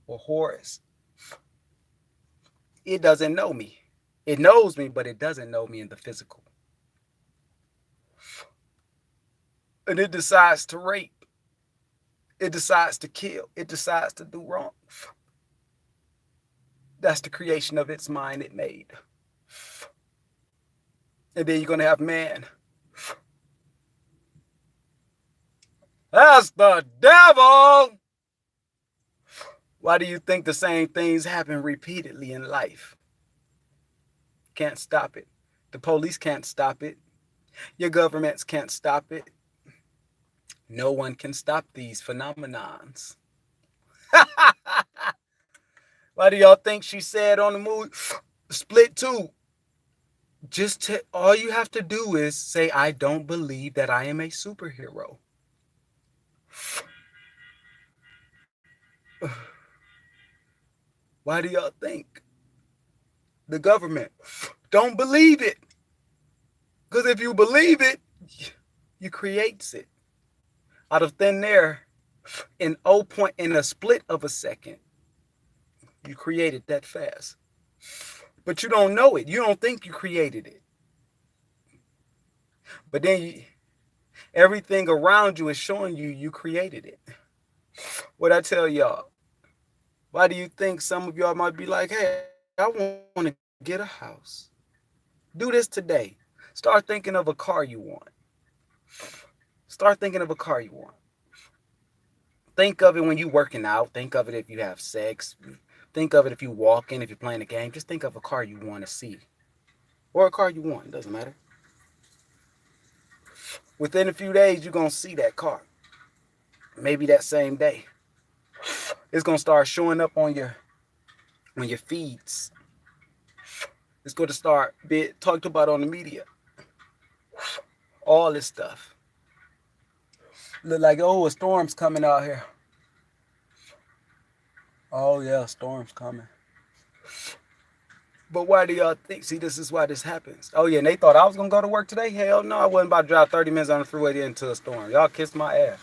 or Horus, it doesn't know me. It knows me, but it doesn't know me in the physical. And it decides to rape. It decides to kill. It decides to do wrong. That's the creation of its mind it made. And then you're going to have man. That's the devil. Why do you think the same things happen repeatedly in life? Can't stop it. The police can't stop it. Your governments can't stop it. No one can stop these phenomenons. Why do y'all think she said on the movie Split 2? All you have to do is say, I don't believe that I am a superhero. Why do y'all think the government don't believe it? Because if you believe it, you creates it out of thin air in in a split of a second. You created that fast. But you don't know it. You don't think you created it. But then everything around you is showing you created it. What I tell y'all, why do you think some of y'all might be like, hey, I want to get a house? Do this today. Start thinking of a car you want. Start thinking of a car you want. Think of it when you're working out. Think of it if you have sex. Think of it if you're walking, if you're playing a game. Just think of a car you want to see. Or a car you want. It doesn't matter. Within a few days, you're going to see that car. Maybe that same day. It's going to start showing up on your feeds. It's going to start being talked about on the media. All this stuff. Look like, oh, a storm's coming out here. Oh, yeah, a storm's coming. But why do y'all think? See, this is why this happens. Oh, yeah, and they thought I was going to go to work today? Hell no, I wasn't about to drive 30 minutes on the freeway into a storm. Y'all kissed my ass.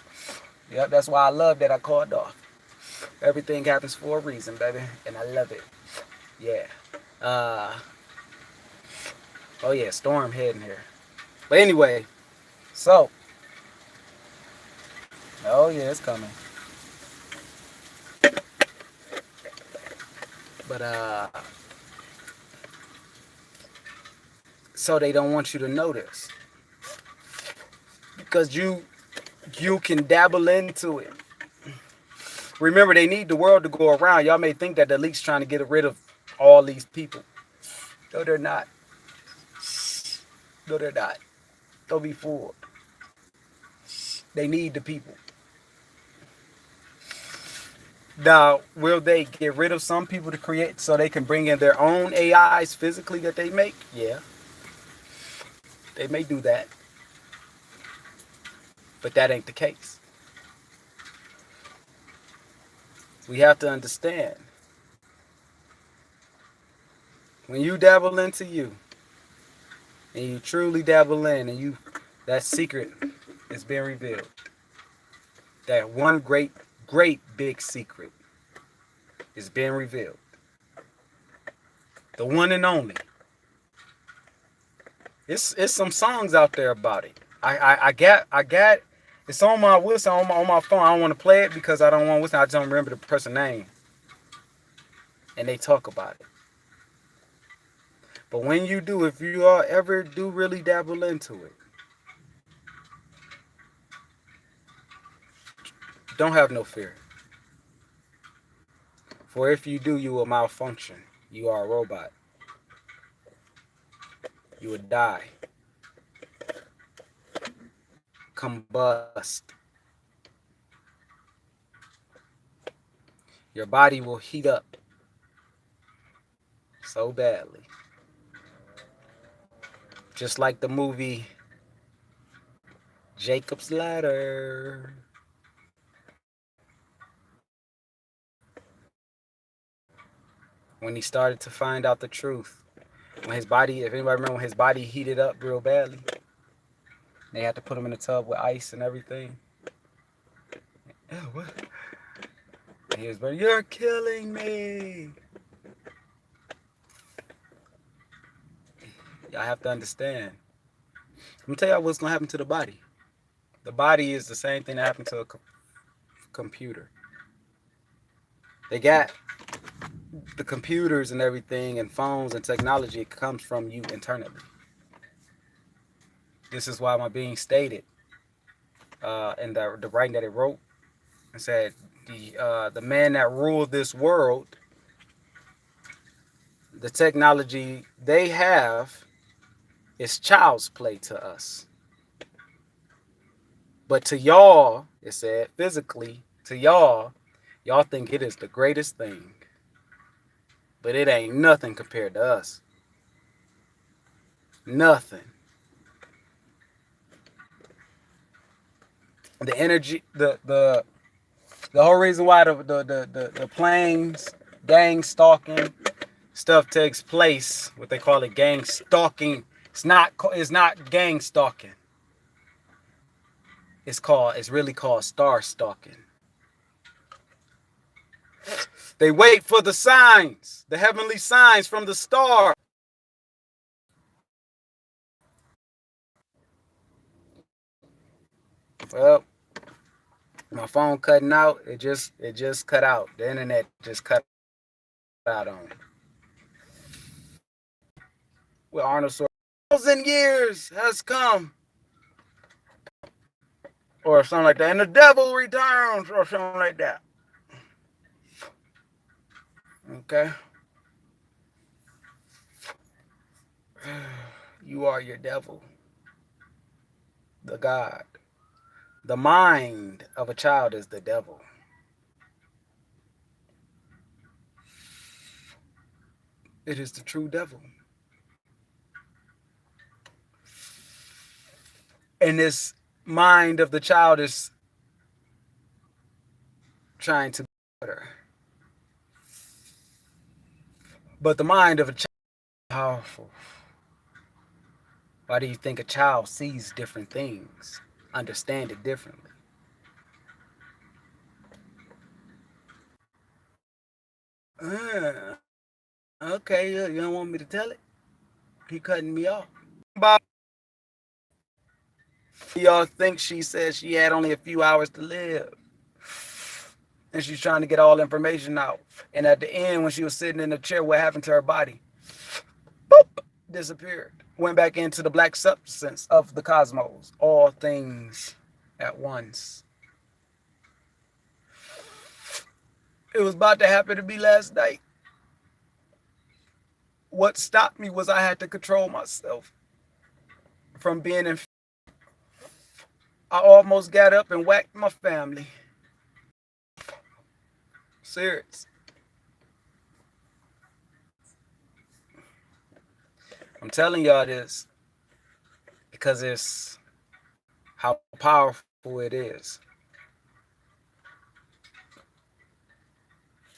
Yeah, that's why I love that I called off. Everything happens for a reason, baby, and I love it. Yeah. Oh, yeah, storm heading here. But anyway, so. Oh, yeah, it's coming. But, so they don't want you to know this. Because you can dabble into it. Remember, they need the world to go around. Y'all may think that the elite's trying to get rid of all these people. No, they're not. No, they're not. Don't be fooled. They need the people. Now, will they get rid of some people to create so they can bring in their own AIs physically that they make? Yeah. They may do that. But that ain't the case. We have to understand. When you dabble into you, and you truly dabble in, and that secret is being revealed. That one great big secret is being revealed. The one and only. It's some songs out there about it. I got it's on my whistle on my phone. I don't want to play it because I don't want to whistle. I just don't remember the person's name. And they talk about it. But when you do, if you all ever do really dabble into it, don't have no fear. For if you do, you will malfunction. You are a robot. You would die. Combust. Your body will heat up so badly. Just like the movie Jacob's Ladder. When he started to find out the truth. When his body, if anybody remember when his body heated up real badly. They had to put him in a tub with ice and everything. Oh, what? And he was like, you're killing me. Y'all have to understand. Let me tell y'all what's going to happen to the body. The body is the same thing that happened to a computer. They got the computers and everything and phones and technology. It comes from you internally. This is why my being stated in the writing that it wrote. It said the man that ruled this world, the technology they have is child's play to us. But to y'all, it said physically, to y'all think it is the greatest thing. But it ain't nothing compared to us. Nothing. The energy, the The whole reason why the planes gang stalking stuff takes place, what they call it gang stalking, it's not gang stalking. It's really called star stalking. They wait for the signs, the heavenly signs from the star. Well, my phone cutting out. It just cut out. The internet just cut out on me. Well, Arnold Schwarzenegger, 1,000 years has come, or something like that, and the devil returns, or something like that. Okay. You are your devil. The God. The mind of a child is the devil. It is the true devil. And this mind of the child is trying to be better. But the mind of a child is powerful. Why do you think a child sees different things, understand it differently? Okay, you don't want me to tell it? He cutting me off. Y'all think she said she had only a few hours to live. And she's trying to get all information out. And at the end, when she was sitting in the chair, what happened to her body? Boop! Disappeared. Went back into the black substance of the cosmos. All things at once. It was about to happen to me last night. What stopped me was I had to control myself from being in. I almost got up and whacked my family. Serious. I'm telling y'all this because it's how powerful it is.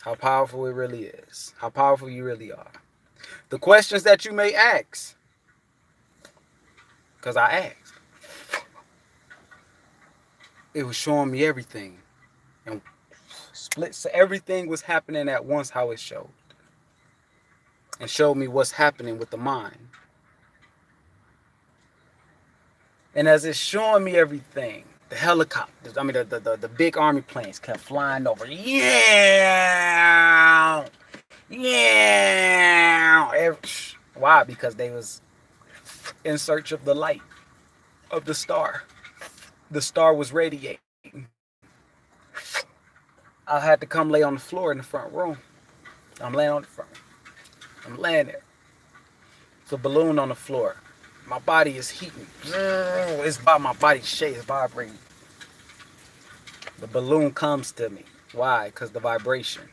How powerful it really is. How powerful you really are. The questions that you may ask, because I asked, it was showing me everything. And split, so everything was happening at once how it showed. And showed me what's happening with the mind. And as it's showing me everything, the helicopters, the big army planes kept flying over. Yeah! Yeah! Why? Because they was in search of the light of the star. The star was radiating. I had to come lay on the floor in the front room. I'm laying on the front. I'm laying there. It's a balloon on the floor. My body is heating. It's by my body shape. It's vibrating. The balloon comes to me. Why? Because the vibration.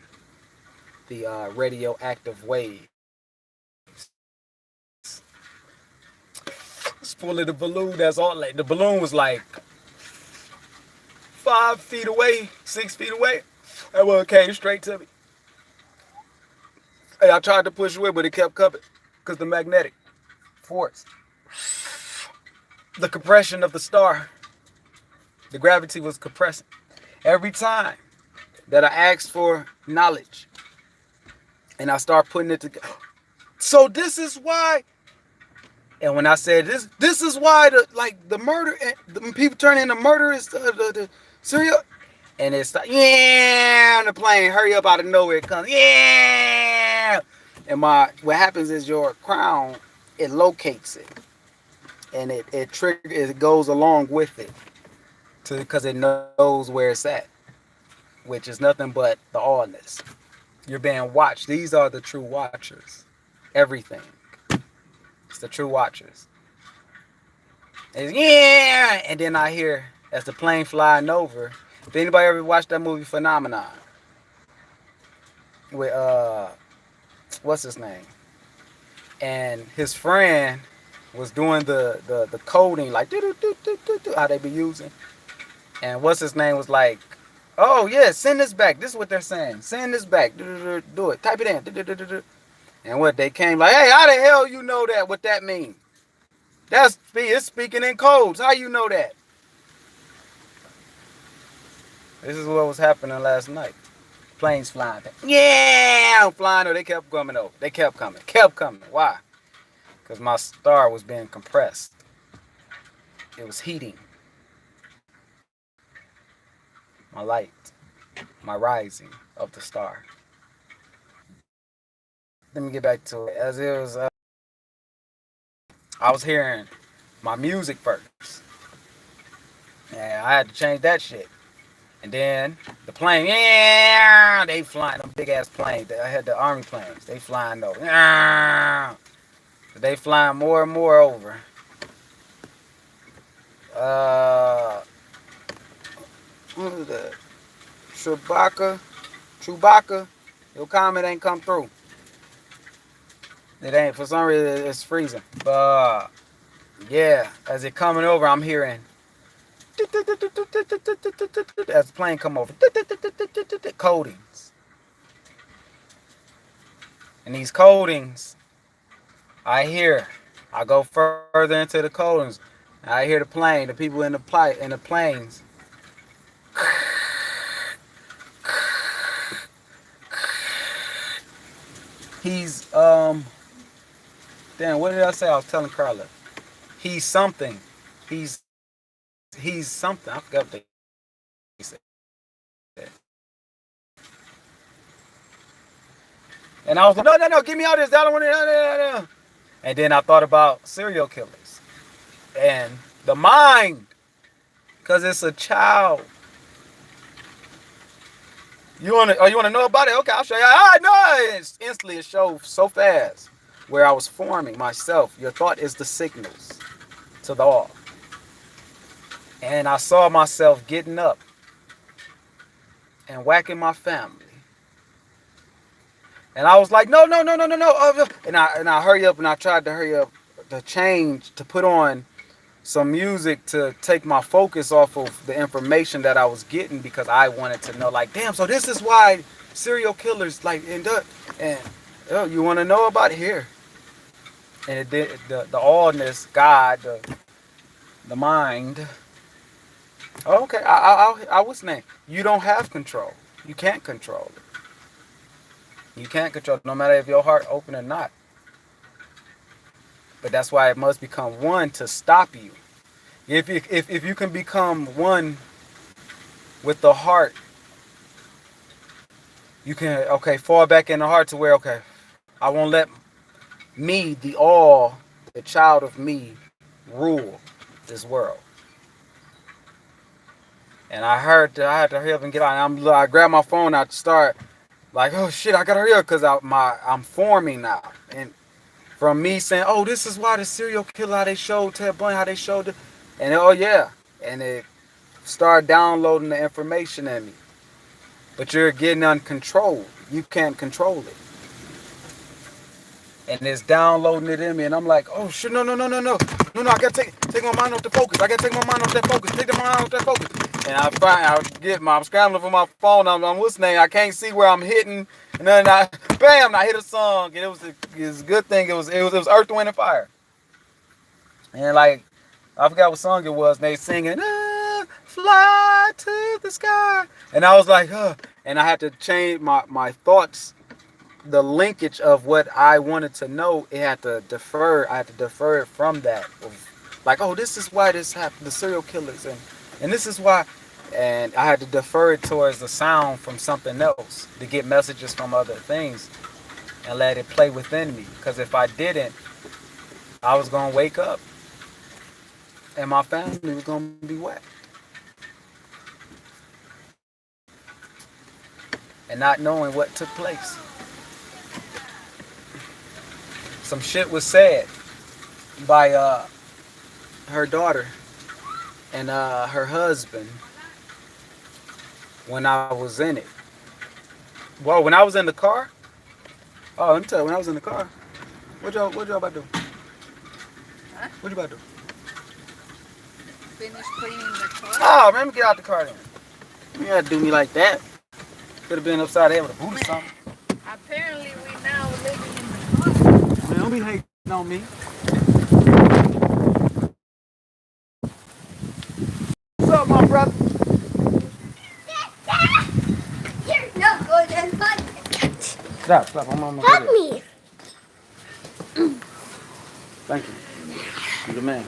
The radioactive wave. It's full of the balloon. That's all. Like, the balloon was like 5 feet away, 6 feet away. That one came straight to me. Hey, I tried to push away, but it kept coming because the magnetic force, the compression of the star, the gravity was compressing. Every time that I asked for knowledge and I start putting it together. So this is why. And when I said this is why the murder, the people turn into murderers, the serial, and it's like, yeah, on the plane, hurry up out of nowhere it comes, yeah. And what happens is your crown, it locates it, and it triggers, it goes along with it, because it knows where it's at, which is nothing but the allness. You're being watched. These are the true watchers. Everything. It's the true watchers. And yeah, and then I hear as the plane flying over. If anybody ever watched that movie Phenomenon with what's his name? And his friend was doing the coding, like how they be using. And what's his name was like, Oh yeah, send this back. This is what they're saying. Send this back. Do it. Type it in. And what they came like, hey, how the hell you know that? What that means? It's speaking in codes. How you know that? This is what was happening last night. Planes flying. Yeah, I'm flying. They kept coming over. They kept coming. Kept coming. Why? Because my star was being compressed. It was heating. My light. My rising of the star. Let me get back to it. As it was, I was hearing my music first. And I had to change that shit. And then the plane, yeah, they flying them big ass planes. I had the army planes. They flying over. Yeah. They flying more and more over. What is that? Chewbacca. Your comment ain't come through. It ain't, for some reason it's freezing. But yeah, as it coming over, I'm hearing as the plane come over, codings. And these codings, I go further into the codings. I hear the people in the planes. He's damn, what did I say? I was telling Carla. He's something. He's something. I forgot what they said. And I was like, no, give me all this. I don't want it. No. And then I thought about serial killers and the mind, because it's a child. You want to know about it? Okay, I'll show you. I know. Instantly, it showed so fast where I was forming myself. Your thought is the signals to the all. And I saw myself getting up and whacking my family. And I was like, no. And I hurry up, and I tried to hurry up to change, to put on some music to take my focus off of the information that I was getting, because I wanted to know, like, damn, so this is why serial killers, like, end up, and you want to know about it here. And it did, the allness, God, the mind. Oh, okay, I was saying, you don't have control. You can't control it. You can't control it, no matter if your heart open or not. But that's why it must become one to stop you. If you can become one with the heart, you can, okay, fall back in the heart to where, okay, I won't let me, the child of me, rule this world. And I had to hurry up and get on. I grabbed my phone, I start like, oh shit, I gotta hurry up, because I'm forming now. And from me saying, oh, this is why the serial killer, how they showed Ted Bundy, how they showed it. And oh yeah, and it started downloading the information in me. But you're getting uncontrolled. You can't control it. And it's downloading it in me, and I'm like, oh shit, no, I gotta take my mind off the focus. I gotta take my mind off that focus. Take the mind off that focus. And I'm scrambling for my phone. I'm listening. I can't see where I'm hitting. And then I hit a song. And it was a good thing. It was Earth, Wind, and Fire. And like, I forgot what song it was. And they singing, fly to the sky. And I was like, and I had to change my thoughts. The linkage of what I wanted to know, it had to defer. I had to defer it from that. Like, oh, this is why this happened. The serial killers, and this is why. And I had to defer it towards the sound from something else to get messages from other things and let it play within me. Because if I didn't, I was gonna wake up and my family was gonna be wet. And not knowing what took place. Some shit was said by her daughter and her husband when I was in it. Well, when I was in the car. Oh, let me tell you, when I was in the car, what y'all about to do? Huh? What you about to do? Finish cleaning the car. Oh, man, let me get out the car then. You gotta do me like that. Could have been upside the head with a boot or something. Apparently, we now living in the car. Man, don't be hating on me. What's up, my brother? You're no good at fun. Stop. I'm on my Help video. me. Thank you. You're the man.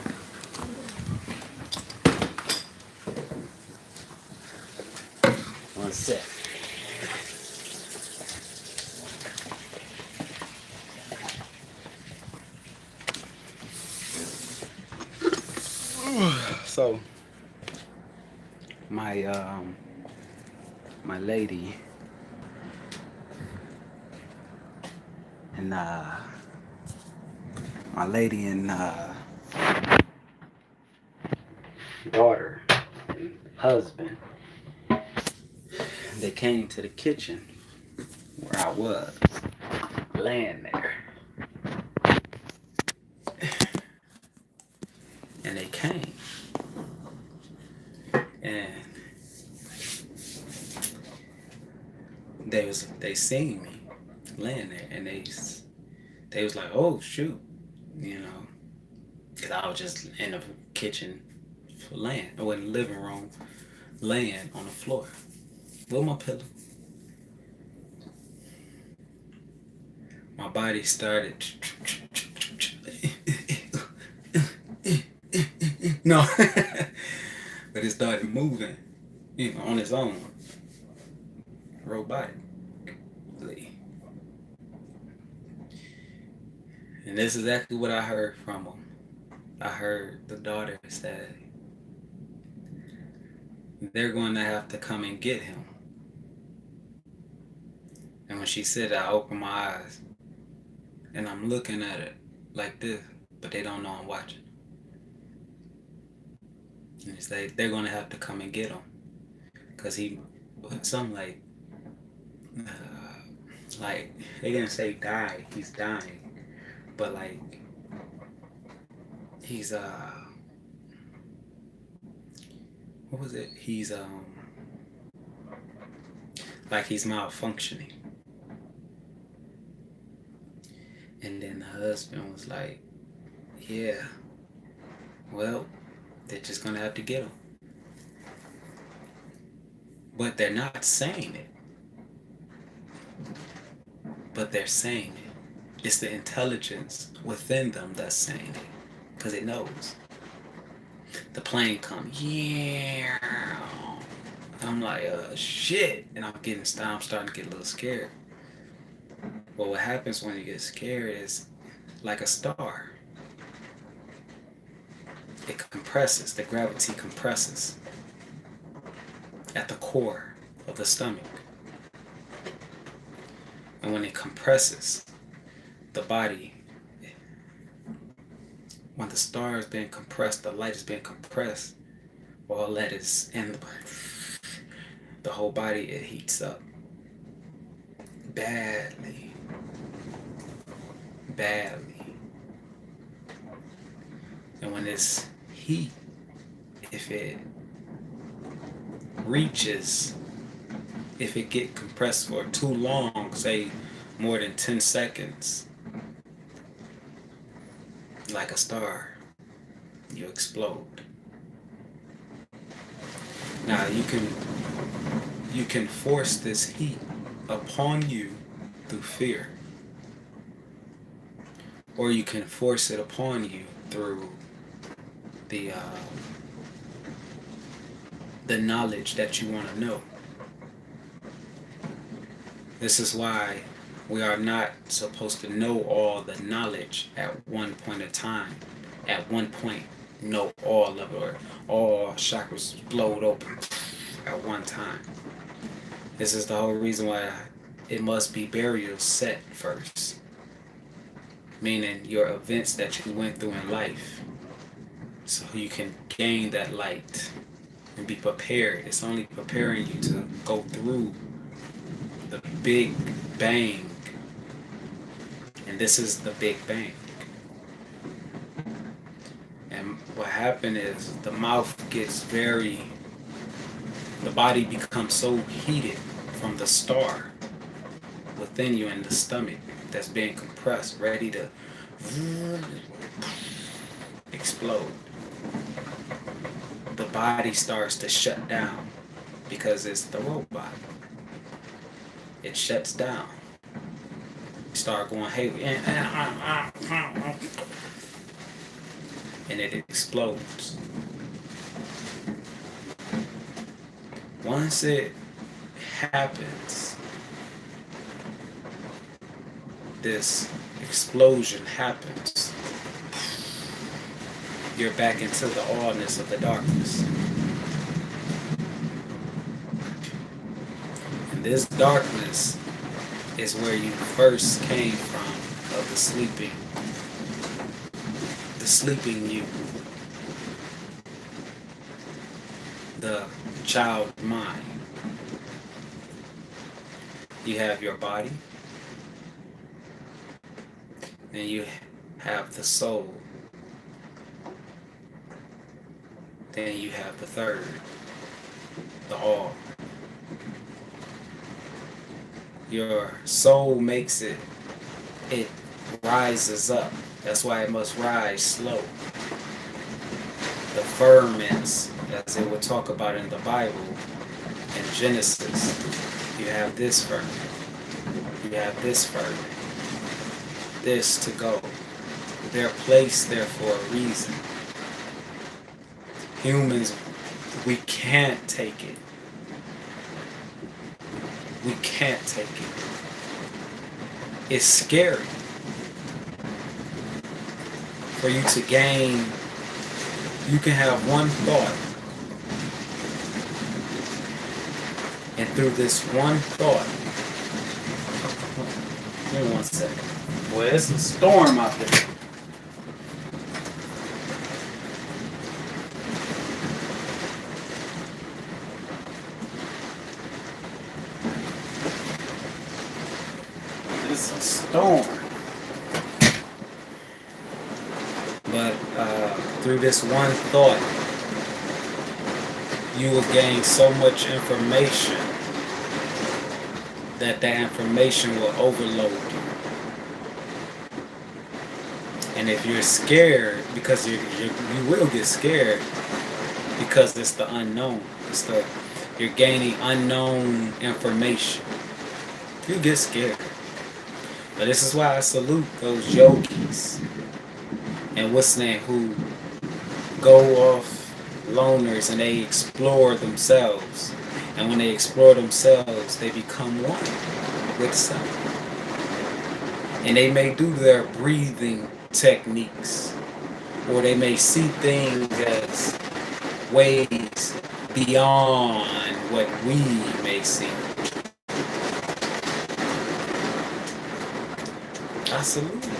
One sec. So my lady and daughter and husband, they came to the kitchen where I was laying there, and they came and they seen me laying there, and they was like, oh shoot, you know, because I was just in the kitchen laying, or in the living room laying on the floor with my pillow. My body started no, but it started moving, you know, on its own, robotically. And this is exactly what I heard from them. I heard the daughter say they're going to have to come and get him. And when she said that, I opened my eyes and I'm looking at it like this, but they don't know I'm watching. And it's like they're going to have to come and get him, because he, something like they didn't say die, he's dying, but like he's what was it? He's like he's malfunctioning. And then the husband was like, yeah, well, they're just gonna have to get him. But they're not saying it. But they're saying it. It's the intelligence within them that's saying it, because it knows. The plane comes, yeah. I'm like, shit. And I'm starting to get a little scared. But what happens when you get scared is like a star. It compresses, the gravity compresses at the core of the stomach. And when it compresses, the body, when the star is being compressed, the light is being compressed, all that is in the body. The whole body, it heats up badly. And when this heat, if it get compressed for too long, say more than 10 seconds, like a star, you explode. Now you can force this heat upon you through fear, or you can force it upon you through the knowledge that you want to know. This is why we are not supposed to know all the knowledge at one point in time. At one point, know all of it, or all chakras explode open at one time. This is the whole reason why it must be barriers set first. Meaning your events that you went through in life, so you can gain that light and be prepared. It's only preparing you to go through the Big Bang. And this is the Big Bang. And what happened is the mouth gets very the body becomes so heated from the star within you in the stomach that's being compressed, ready to explode. The body starts to shut down because it's the robot. It shuts down. Start going, hey, and it explodes. Once it happens, this explosion happens, you're back into the allness of the darkness. And this darkness is where you first came from, of the sleeping you, the child mind. You have your body, and you have the soul. Then you have the third, the all. Your soul makes it rises up. That's why it must rise slow. The ferments, as it would talk about in the Bible, in Genesis, you have this ferment, you have this ferment, this to go. They're placed there for a reason. Humans, we can't take it. We can't take it. It's scary for you to gain. You can have one thought, and through this one thought, give me 1 second. Boy, it's a storm out there. It's a storm. But through this one thought, you will gain so much information that information will overload you. And if you're scared, because you will get scared, because it's the unknown. You're gaining unknown information. You get scared. But this is why I salute those yogis and what's name who go off loners and they explore themselves. And when they explore themselves, they become one with self. And they may do their breathing techniques, or they may see things as ways beyond what we may see. I salute you.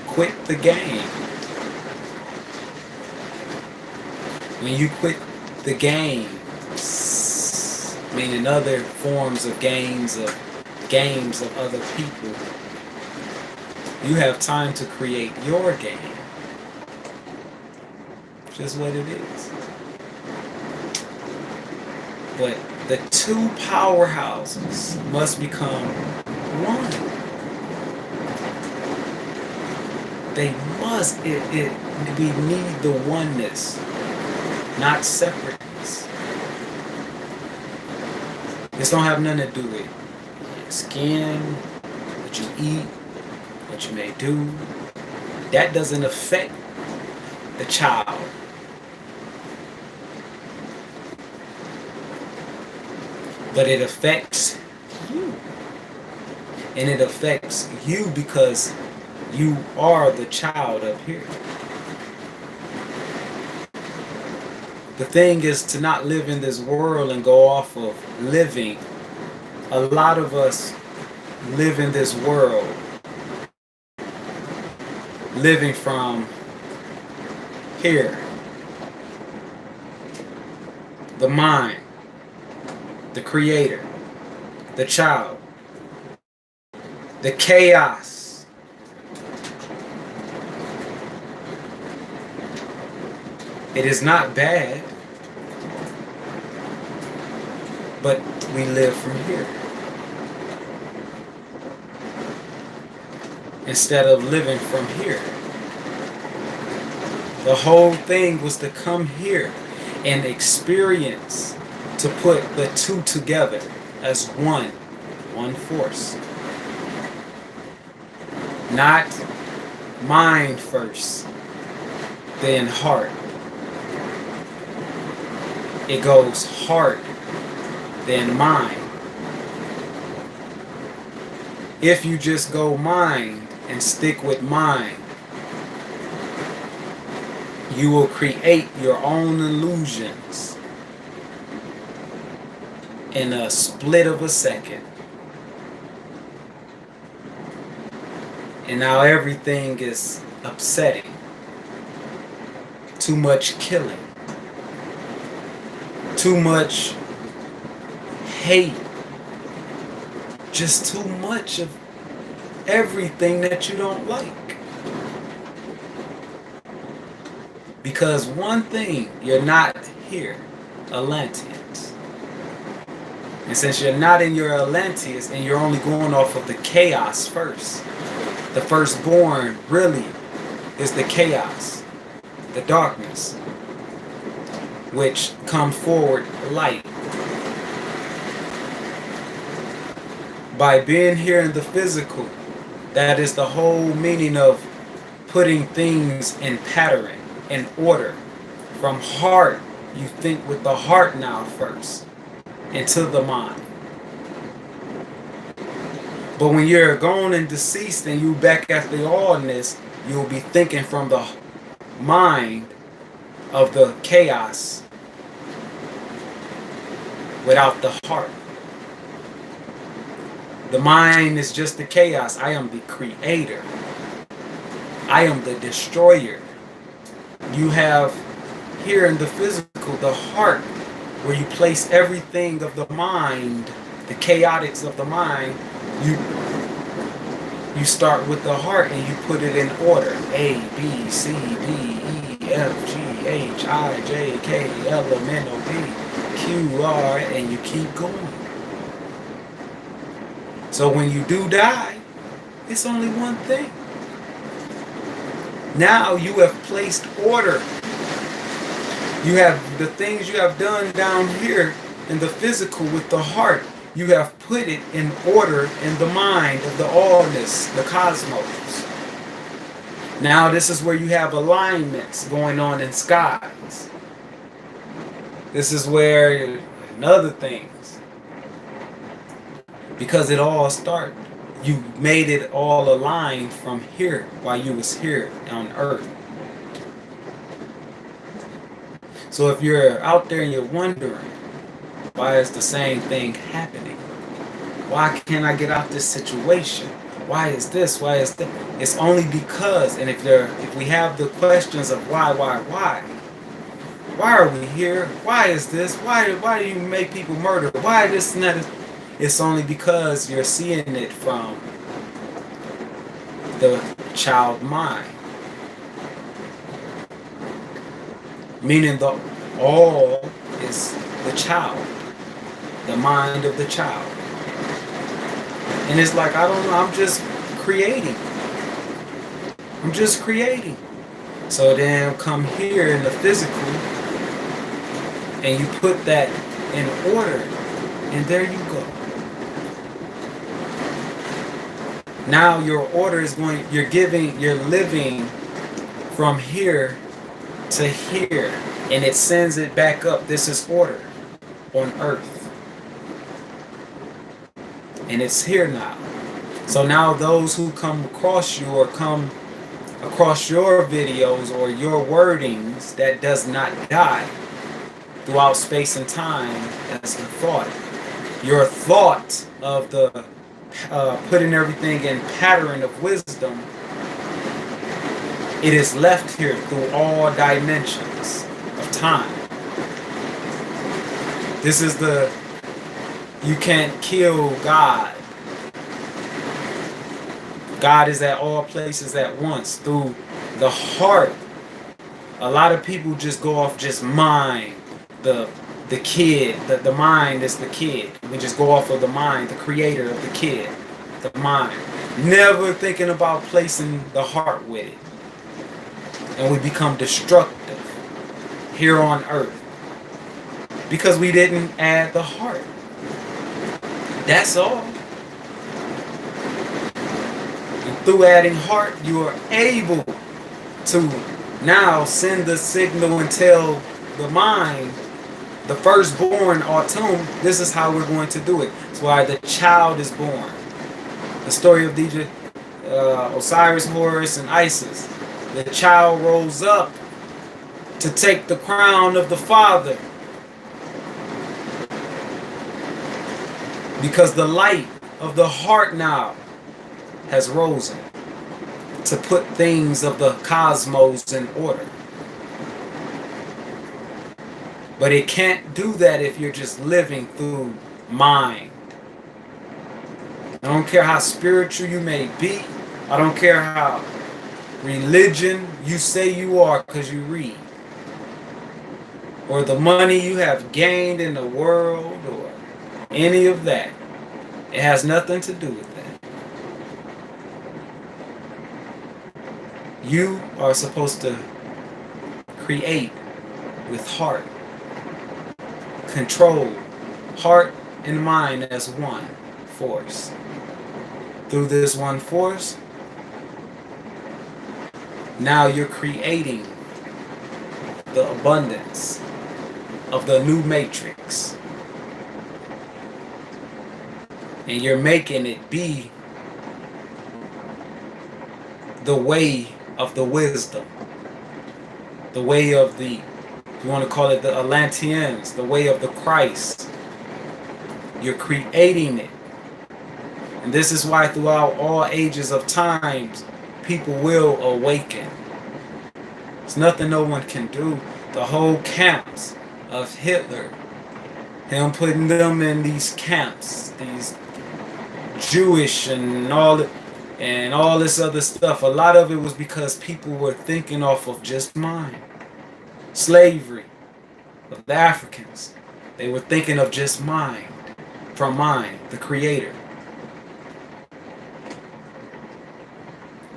Quit the game. When you quit the game, meaning other forms of games of other people, you have time to create your game. Just what it is. But the two powerhouses must become one. They must. We need the oneness, not separateness. This don't have nothing to do with your skin, what you eat, what you may do. That doesn't affect the child. But it affects you. And it affects you because you are the child up here. The thing is to not live in this world and go off of living. A lot of us live in this world living from here. The mind, the creator, the child, the chaos. It is not bad, but we live from here. Instead of living from here. The whole thing was to come here and experience, to put the two together as one force. Not mind first, then heart. It goes heart, then mind. If you just go mind and stick with mind, you will create your own illusions in a split of a second. And now everything is upsetting. Too much killing. Too much hate. Just too much of everything that you don't like. Because one thing, you're not here, Atlanteans. And since you're not in your Atlanteans and you're only going off of the chaos first, the firstborn really is the chaos, the darkness, which come forward light. By being here in the physical, that is the whole meaning of putting things in pattern, in order. From heart, you think with the heart now first, into the mind. But when you're gone and deceased and you back at the allness, you'll be thinking from the mind of the chaos without the heart. The mind is just the chaos. I am the creator. I am the destroyer. You have here in the physical the heart, where you place everything of the mind, the chaotics of the mind. You start with the heart and you put it in order. A, B, C, D, E, F, G, H, I, J, K, L, M, N, O, P, Q, R, and you keep going. So when you do die, it's only one thing. Now you have placed order. You have the things you have done down here in the physical with the heart. You have put it in order in the mind of the allness, the cosmos. Now this is where you have alignments going on in skies. This is where, and other things. Because it all started. You made it all aligned from here while you was here on earth. So if you're out there and you're wondering, why is the same thing happening? Why can't I get out this situation? Why is this? Why is that? It's only because, and if we have the questions of why are we here? Why is this? Why do you make people murder? Why this and that? It's only because you're seeing it from the child mind. Meaning the all is the child. The mind of the child. And it's like, I don't know, I'm just creating. I'm just creating. So then come here in the physical and you put that in order, and there you go. Now your order is going, you're living from here to here, and it sends it back up. This is order on earth. And it's here now. So now those who come across you or come across your videos or your wordings that does not die throughout space and time as the thought. Your thought of the putting everything in pattern of wisdom, it is left here through all dimensions of time. This is the, you can't kill God. God is at all places at once through the heart A lot of people just go off just mind, the kid, the mind is the kid. We just go off of the mind, the creator of the kid, the mind. Never thinking about placing the heart with it. And we become destructive here on earth because we didn't add the heart. That's all. And through adding heart, you are able to now send the signal and tell the mind, the firstborn autumn, this is how we're going to do it. That's why the child is born. The story of Osiris, Horus, and Isis. The child rose up to take the crown of the father. Because the light of the heart now has risen to put things of the cosmos in order. But it can't do that if you're just living through mind. I don't care how spiritual you may be. I don't care how religion you say you are because you read. Or the money you have gained in the world or any of that. It has nothing to do with that. You are supposed to create with heart. Control heart and mind as one force. Through this one force, now you're creating the abundance of the new matrix. And you're making it be the way of the wisdom. The way of the, you want to call it the Atlanteans, the way of the Christ. You're creating it. And this is why throughout all ages of times, people will awaken. It's nothing no one can do. The whole camps of Hitler, him putting them in these camps, these Jewish and all this other stuff. A lot of it was because people were thinking off of just mind. Slavery of the Africans. They were thinking of just mind. From mind, the creator.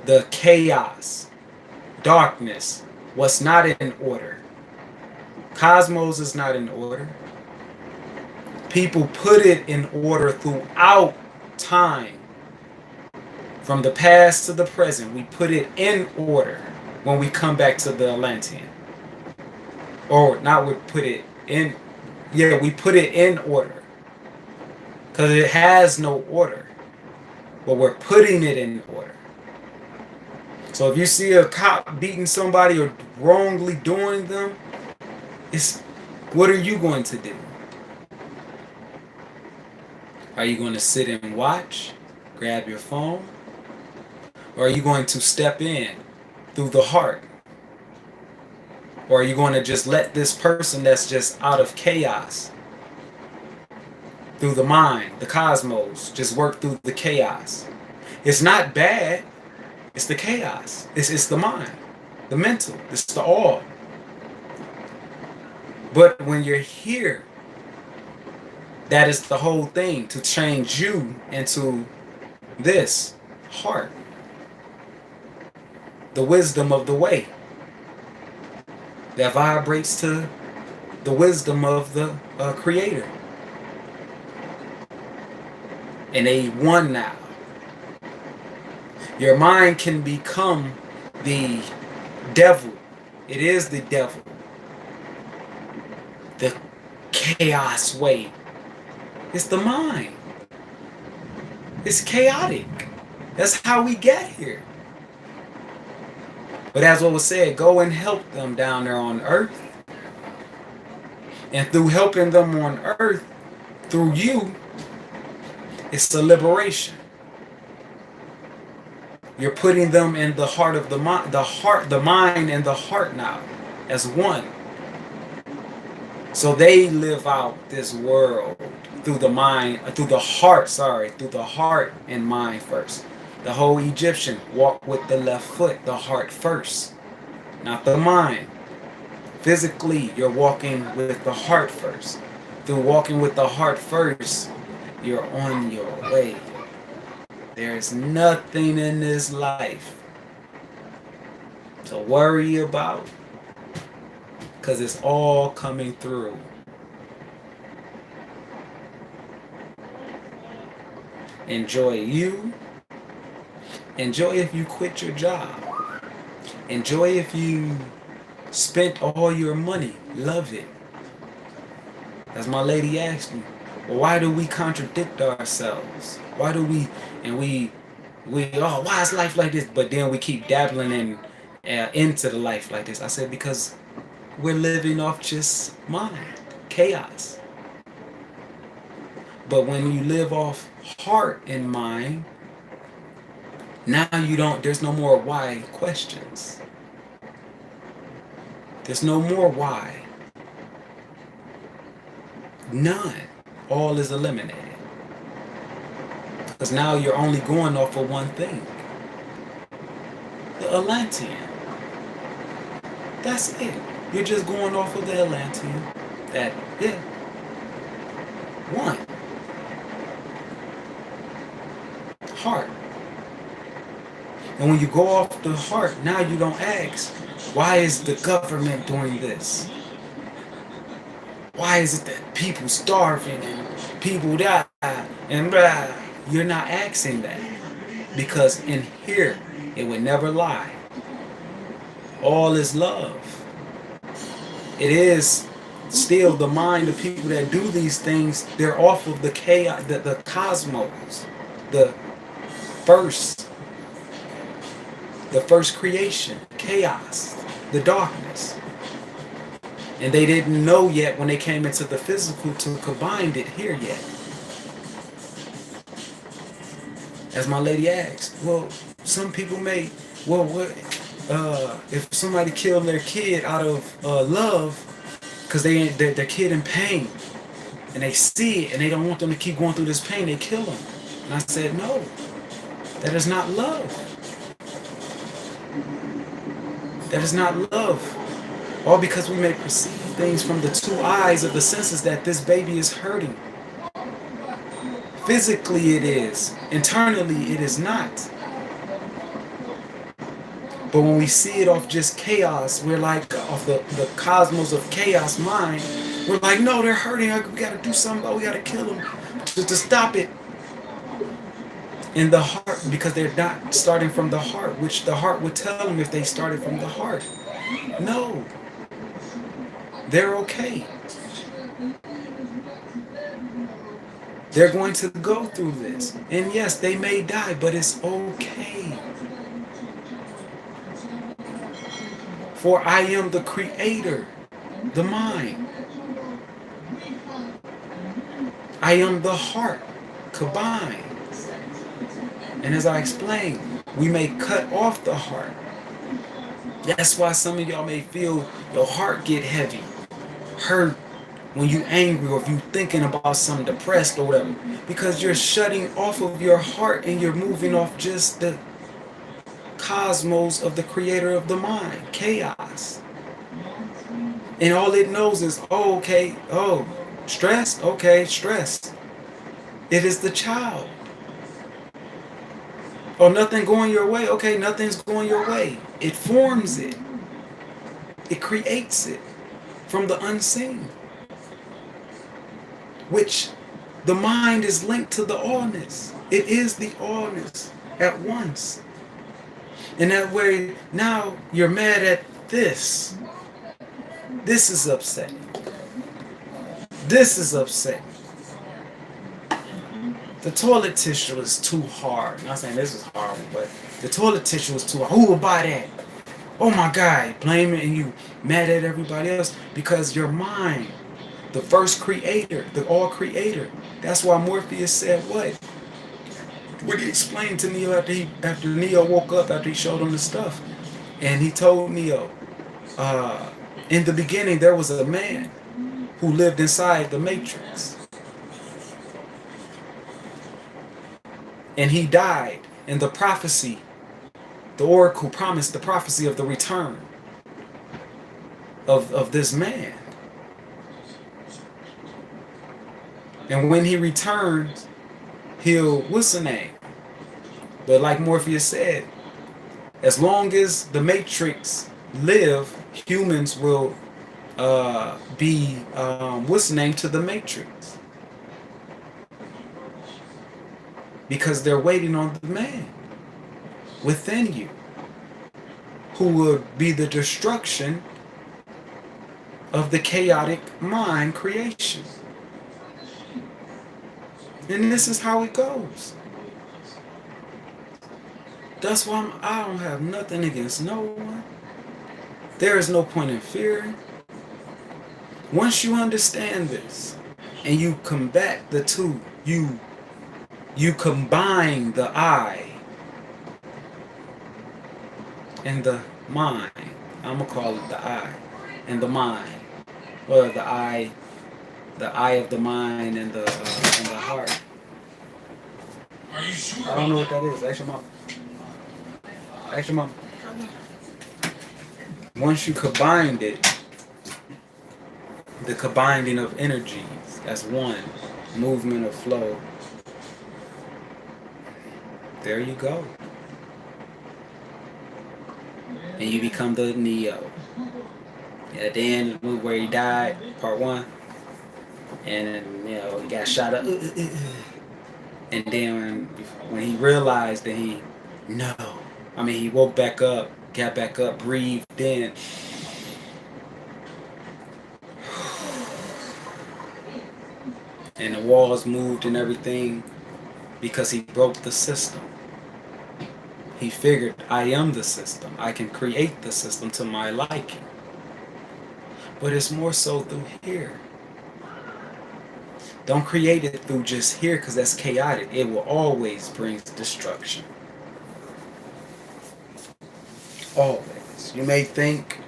The chaos, darkness, was not in order. Cosmos is not in order. People put it in order throughout time. From the past to the present, we put it in order when we come back to the Atlantean. Or not we put it in, yeah, we put it in order. Because it has no order. But we're putting it in order. So if you see a cop beating somebody or wrongly doing them, what are you going to do? Are you going to sit and watch, grab your phone? Or are you going to step in through the heart? Or are you going to just let this person that's just out of chaos, through the mind, the cosmos, just work through the chaos? It's not bad. It's the chaos. It's the mind, the mental. It's the all. But when you're here, that is the whole thing, to change you into this heart. The wisdom of the way. That vibrates to the wisdom of the Creator. And they one now. Your mind can become the devil. It is the devil. The chaos way. It's the mind. It's chaotic. That's how we get here. But as what was said, go and help them down there on earth. And through helping them on earth, through you, it's the liberation. You're putting them in the heart of the mind, the mind and the heart now as one. So they live out this world through the mind, through the heart and mind first. The whole Egyptian walked with the left foot, the heart first, not the mind. Physically, you're walking with the heart first. Through walking with the heart first, you're on your way. There's nothing in this life to worry about, because it's all coming through. Enjoy you. Enjoy if you quit your job. Enjoy if you spent all your money. Love it. As my lady asked me, well, why do we contradict ourselves? Why do we, oh, why is life like this? But then we keep dabbling into the life like this. I said, because we're living off just mind, chaos. But when you live off heart and mind, now there's no more why questions. There's no more why. None. All is eliminated. Because now you're only going off of one thing. The Atlantean. That's it. You're just going off of the Atlantean. That, yeah. One. Heart. And when you go off the heart, now you don't ask, why is the government doing this? Why is it that people starving and people die and blah? You're not asking that. Because in here, it would never lie. All is love. It is still the mind of people that do these things. They're off of the chaos, the cosmos, the first creation, chaos, the darkness. And they didn't know yet when they came into the physical to combine it here yet. As my lady asked, well, some people may, well, what, if somebody killed their kid out of love, because their kid in pain, and they see it, and they don't want them to keep going through this pain, they kill them. And I said, no, that is not love. That is not love. All because we may perceive things from the two eyes of the senses that this baby is hurting. Physically it is. Internally it is not. But when we see it off just chaos, we're like off the cosmos of chaos mind. We're like, no, they're hurting. We got to do something. We got to kill them to stop it. In the heart, because they're not starting from the heart, which the heart would tell them if they started from the heart. No. They're okay. They're going to go through this. And yes, they may die, but it's okay. For I am the creator, the mind. I am the heart, combined. And as I explained, we may cut off the heart. That's why some of y'all may feel your heart get heavy, hurt when you angry or if you thinking about something, depressed or whatever. Because you're shutting off of your heart and you're moving off just the cosmos of the creator of the mind, chaos. And all it knows is, oh, okay, oh, stress, okay, stress. It is the child. Oh, nothing going your way. Okay, nothing's going your way. It forms it. It creates it from the unseen. Which the mind is linked to the allness. It is the allness at once. And that way, now you're mad at this. This is upsetting. This is upsetting. The toilet tissue is too hard. I'm not saying this is horrible, but the toilet tissue is too hard. Who will buy that? Oh my God, blame it and you mad at everybody else because your mind, the first creator, the all creator. That's why Morpheus said what? What he explained to Neo after Neo woke up, after he showed him the stuff. And he told Neo, in the beginning there was a man who lived inside the Matrix. And he died, and the prophecy, the oracle promised the prophecy of the return. of this man. And when he returns, he'll, what's the name? But like Morpheus said, as long as the Matrix live, humans will be, what's the name, to the Matrix. Because they're waiting on the man within you, who will be the destruction of the chaotic mind creation. And this is how it goes. That's why I don't have nothing against no one. There is no point in fearing. Once you understand this and you combat the two, you combine the I and the mind. I'm gonna call it the I and the mind. Or the eye of the mind and the heart. I don't know what that is. Ask your mom. Ask your mom. Once you combined it, the combining of energies as one, movement of flow, there you go. And you become the Neo. At the end, where he died, part 1, and he got shot up. And then when he realized that he woke back up, got back up, breathed in. And the walls moved and everything because he broke the system. He figured, I am the system. I can create the system to my liking. But it's more so through here. Don't create it through just here, because that's chaotic. It will always bring destruction. Always. You may think,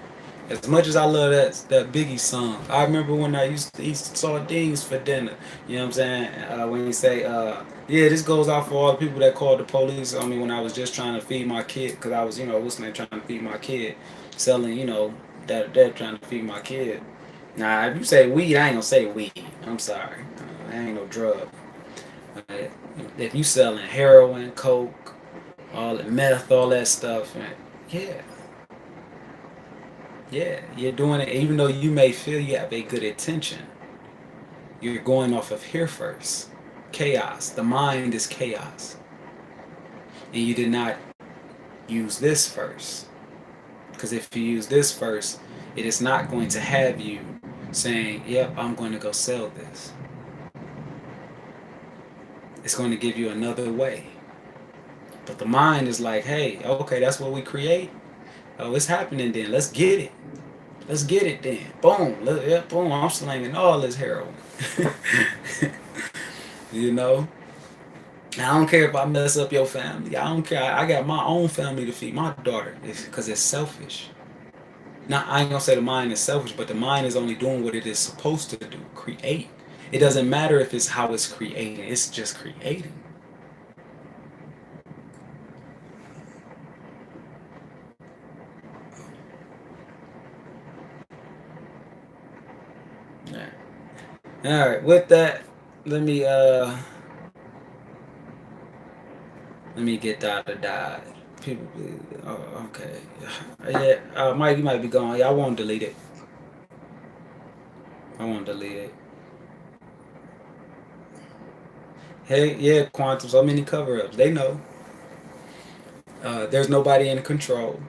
as much as I love that Biggie song, I remember when I used to eat sardines for dinner. You know what I'm saying? When you say, yeah, this goes out for all the people that called the police on me when I was just trying to feed my kid, because I was, listening, trying to feed my kid, selling, that they're trying to feed my kid. Now, if you say weed, I ain't gonna say weed. I'm sorry. I ain't no drug. If you selling heroin, coke, all that meth, all that stuff, yeah, you're doing it. Even though you may feel you have a good intention, you're going off of here first. Chaos. The mind is chaos, and you did not use this first. Because if you use this first, it is not going to have you saying, yep, I'm going to go sell this. It's going to give you another way. But the mind is like, hey, okay, that's what we create. Oh, it's happening then. Let's get it. Let's get it then. Boom. Boom. I'm slinging all this heroin. I don't care if I mess up your family. I don't care. I got my own family to feed my daughter. Because it's selfish. Now, I ain't going to say the mind is selfish, but the mind is only doing what it is supposed to do. Create. It doesn't matter if it's how it's creating. It's just creating. All right. With that, let me get died. People, okay. Yeah, Mike, you might be gone. Yeah, I won't delete it. Hey, yeah, Quantum, so many cover-ups. They know. There's nobody in control.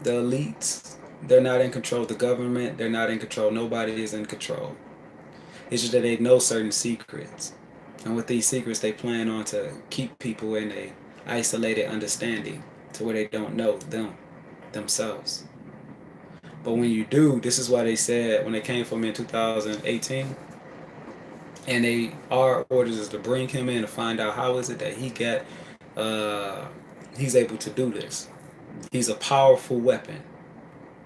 The elites, they're not in control. The government, they're not in control. Nobody is in control. It's just that they know certain secrets. And with these secrets, they plan on to keep people in a isolated understanding to where they don't know themselves. But when you do, this is why they said when they came for me in 2018, and our orders is to bring him in to find out how is it that he's able to do this. He's a powerful weapon,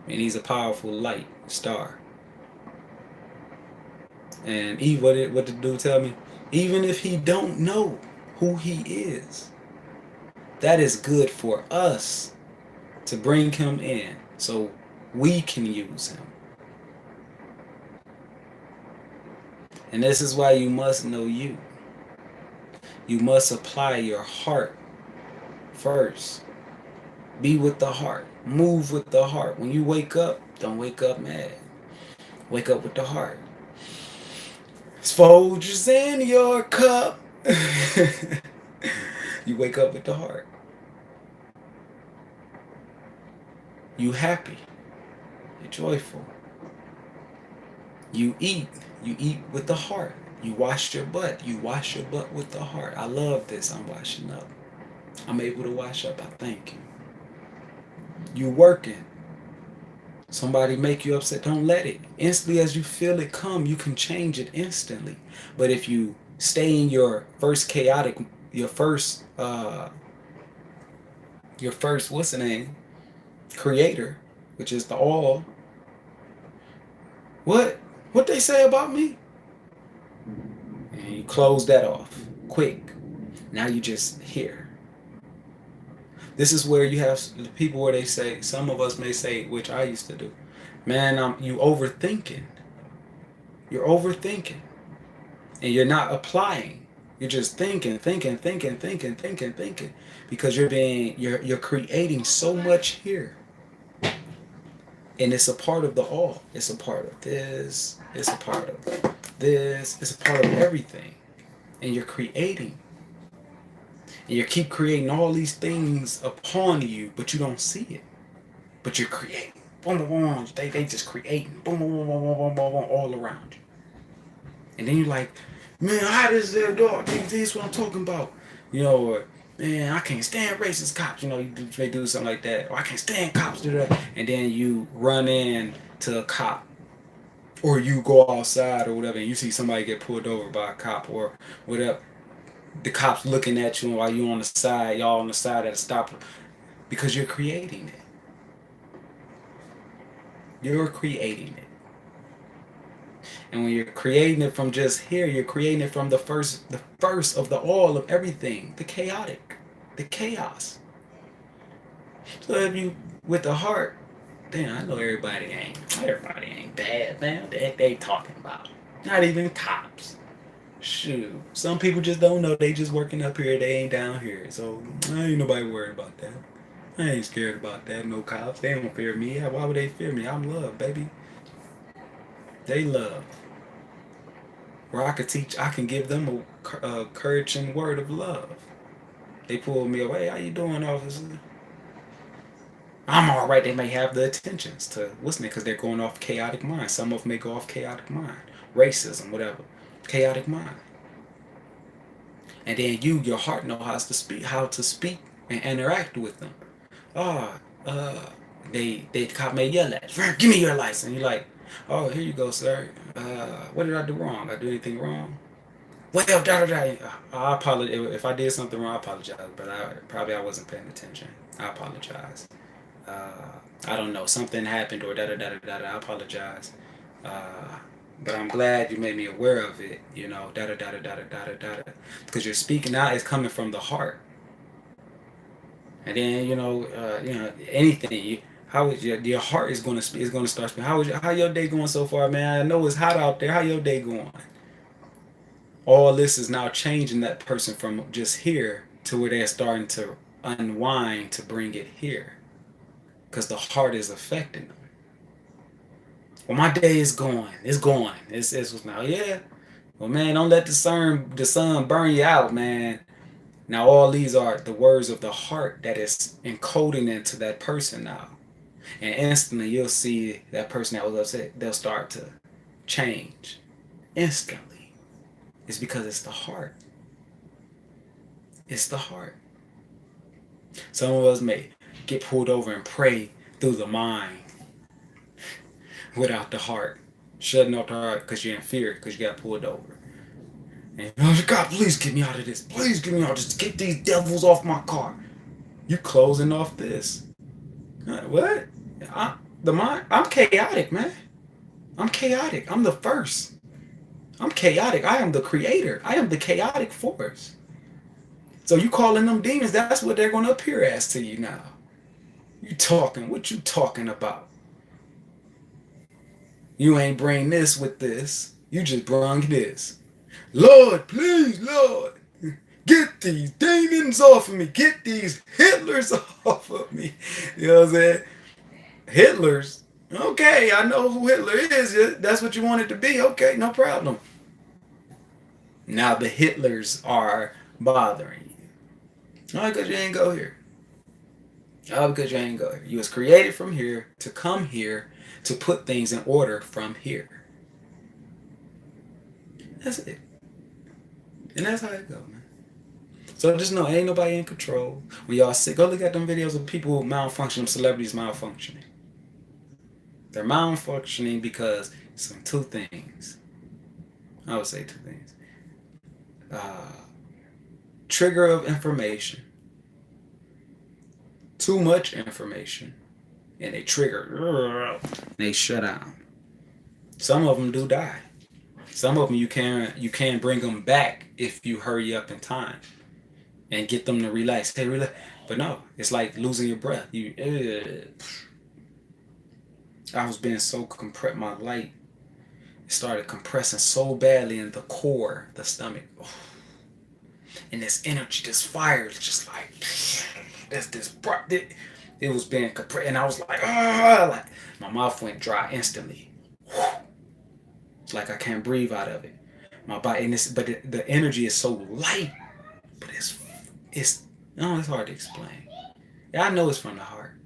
and he's a powerful light star. And what the dude tell me? Even if he don't know who he is, that is good for us to bring him in so we can use him. And this is why you must know you. You must apply your heart first. Be with the heart. Move with the heart. When you wake up, don't wake up mad. Wake up with the heart. Folgers in your cup. You wake up with the heart. You happy. You're joyful. You eat. You eat with the heart. You wash your butt. You wash your butt with the heart. I love this. I'm washing up. I'm able to wash up. I thank you. You working. Somebody make you upset. Don't let it. Instantly as you feel it come, you can change it instantly. But if you stay in your first chaotic, your first, what's the name? Creator, which is the all. What they say about me? And you close that off quick. Now you just here. This is where you have people where they say, some of us may say, which I used to do, man, you overthinking. You're overthinking. And you're not applying. You're just thinking. Because you're creating so much here. And it's a part of the all. It's a part of this. It's a part of this. It's a part of everything. And you're creating. And you keep creating all these things upon you, but you don't see it. But you're creating. Boom, boom, boom. They just creating. Boom, boom, boom, boom, boom, boom, boom, boom, all around you. And then you're like, man, how does their dog? This is what I'm talking about. You know, or, man, I can't stand racist cops. You know, they do something like that. Or I can't stand cops do that. And then you run in to a cop. Or you go outside or whatever, and you see somebody get pulled over by a cop or whatever. The cops looking at you while you on the side, y'all on the side at a stop, because you're creating it. You're creating it. And when you're creating it from just here, you're creating it from the first of the all of everything, the chaotic, the chaos. So if you, with the heart, damn, I know everybody ain't bad, man. What the heck they talking about? Not even cops. Shoot, some people just don't know. They just working up here. They ain't down here. So ain't nobody worried about that. I ain't scared about that. No cops. They don't fear me. Why would they fear me? I'm love, baby. They love. Where I can give them a courage and word of love. They pull me away. How you doing, officer? I'm all right. They may have the attentions to listen because they're going off chaotic mind. Some of them may go off chaotic mind, racism, whatever. Chaotic mind. And then your heart knows how to speak and interact with them. The cop may yell at you, give me your license. You're like, oh, here you go, sir. What did I do wrong? Did I do anything wrong? Well, I apologize. If I did something wrong, I apologize. But I wasn't paying attention. I apologize. I don't know. Something happened or I apologize. But I'm glad you made me aware of it, you know, because you're speaking out is coming from the heart. And then, anything, how is your heart is going to speak, is going to start speaking. How your day going so far, man? I know it's hot out there. How your day going? All this is now changing that person from just here to where they're starting to unwind to bring it here. Because the heart is affecting them. Well, my day is going. It's going. It's now, yeah. Well, man, don't let the sun burn you out, man. Now, all these are the words of the heart that is encoding into that person now. And instantly, you'll see that person that was upset, they'll start to change. Instantly. It's because it's the heart. It's the heart. Some of us may get pulled over and pray through the mind. Without the heart, shutting off the heart because you're in fear because you got pulled over. And God, please get me out of this. Please get me out of this. Get these devils off my car. You closing off this. What? I'm chaotic, man. I'm chaotic. I'm the first. I'm chaotic. I am the creator. I am the chaotic force. So you calling them demons, that's what they're going to appear as to you now. You talking. What you talking about? You ain't bring this with this. You just brung this. Lord, please, Lord, get these demons off of me. Get these Hitlers off of me. You know what I'm saying? Hitlers. Okay, I know who Hitler is. That's what you want it to be. Okay, no problem. Now the Hitlers are bothering you. All because you ain't go here. All because you ain't go here. You was created from here to come here to put things in order from here. That's it. And that's how it go, man. So just know, ain't nobody in control. When y'all sick, go look at them videos of people malfunctioning, celebrities malfunctioning. They're malfunctioning because some two things. I would say two things. Trigger of information. Too much information. And they trigger. They shut down. Some of them do die. Some of them you can bring them back if you hurry up in time and get them to relax. Hey, relax. But no, it's like losing your breath. I was being so compressed. My light started compressing so badly in the core, the stomach. And this energy, this fire, it's just like it was being compressed, and I was like my mouth went dry instantly. It's like I can't breathe out of it. My body, the energy is so light, but it's hard to explain. Yeah, I know it's from the heart,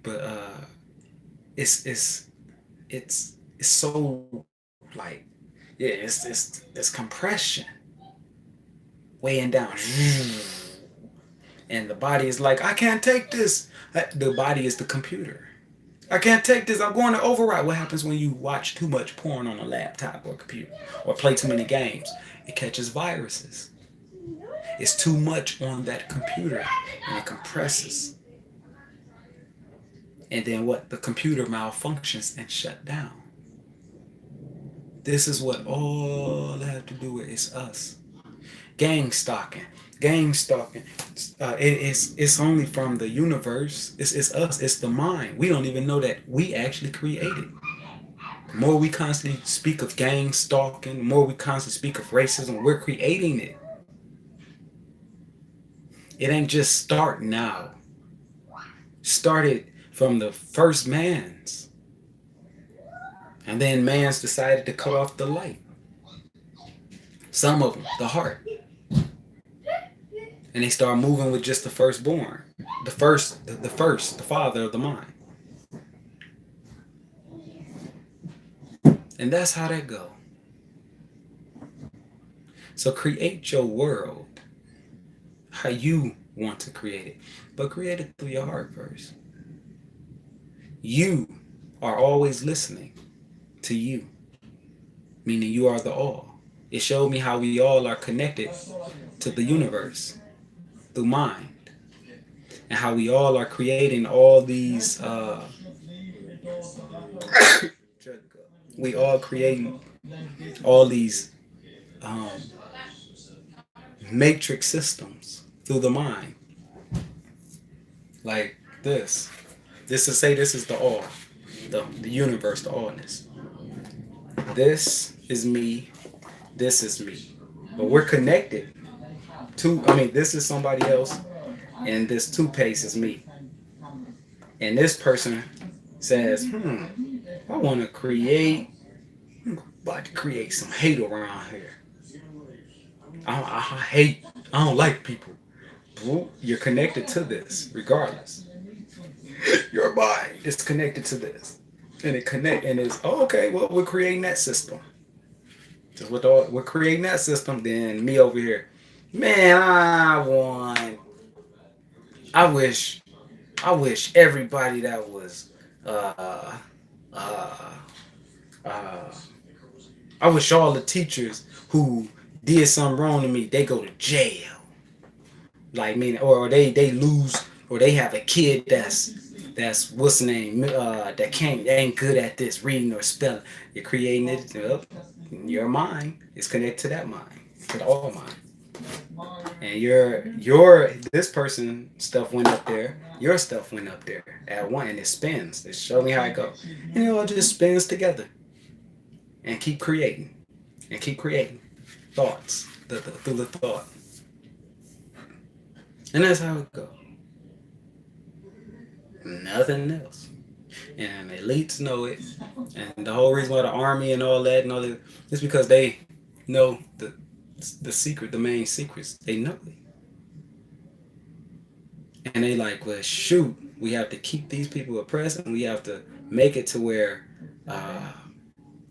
but it's so like, yeah, it's compression weighing down, and the body is like, I can't take this. The body is the computer. I can't take this. I'm going to override. What happens when you watch too much porn on a laptop or a computer or play too many games? It catches viruses. It's too much on that computer and it compresses. And then what? The computer malfunctions and shut down. This is what all I have to do with is us. Gang stalking. It's only from the universe. It's us. It's the mind. We don't even know that we actually created. The more we constantly speak of gang stalking, the more we constantly speak of racism, we're creating it. It ain't just start now. Started from the first man's. And then man's decided to cut off the light. Some of them, the heart. And they start moving with just the firstborn. The father of the mind. And that's how that go. So create your world how you want to create it. But create it through your heart first. You are always listening to you. Meaning you are the all. It showed me how we all are connected to the universe through mind. And how we all are creating all these we all creating all these matrix systems through the mind. Like this. This is the all. The universe, the allness. This is me. This is me. But we're connected to, this is somebody else. And this toothpaste is me. And this person says, I want to create some hate around here. I don't like people. You're connected to this, regardless. Your mind is connected to this. And it's, okay, well, we're creating that system. So we're creating that system, then me over here. Man, I wish everybody that was I wish all the teachers who did something wrong to me, they go to jail. Like, or they lose, or they have a kid that's what's the name, that ain't good at this reading or spelling. You're creating it up. Your mind is connected to that mind, to the all mind. And this person stuff went up there, your stuff went up there at one, and it spins. It show me how it goes. And it all just spins together. And keep creating. and keep creating thoughts through the thought. And that's how it goes. Nothing else. And elites know it. And the whole reason why the army and all that is because they know the secret, the main secrets. They know it. And they like, well, shoot, we have to keep these people oppressed, and we have to make it to where,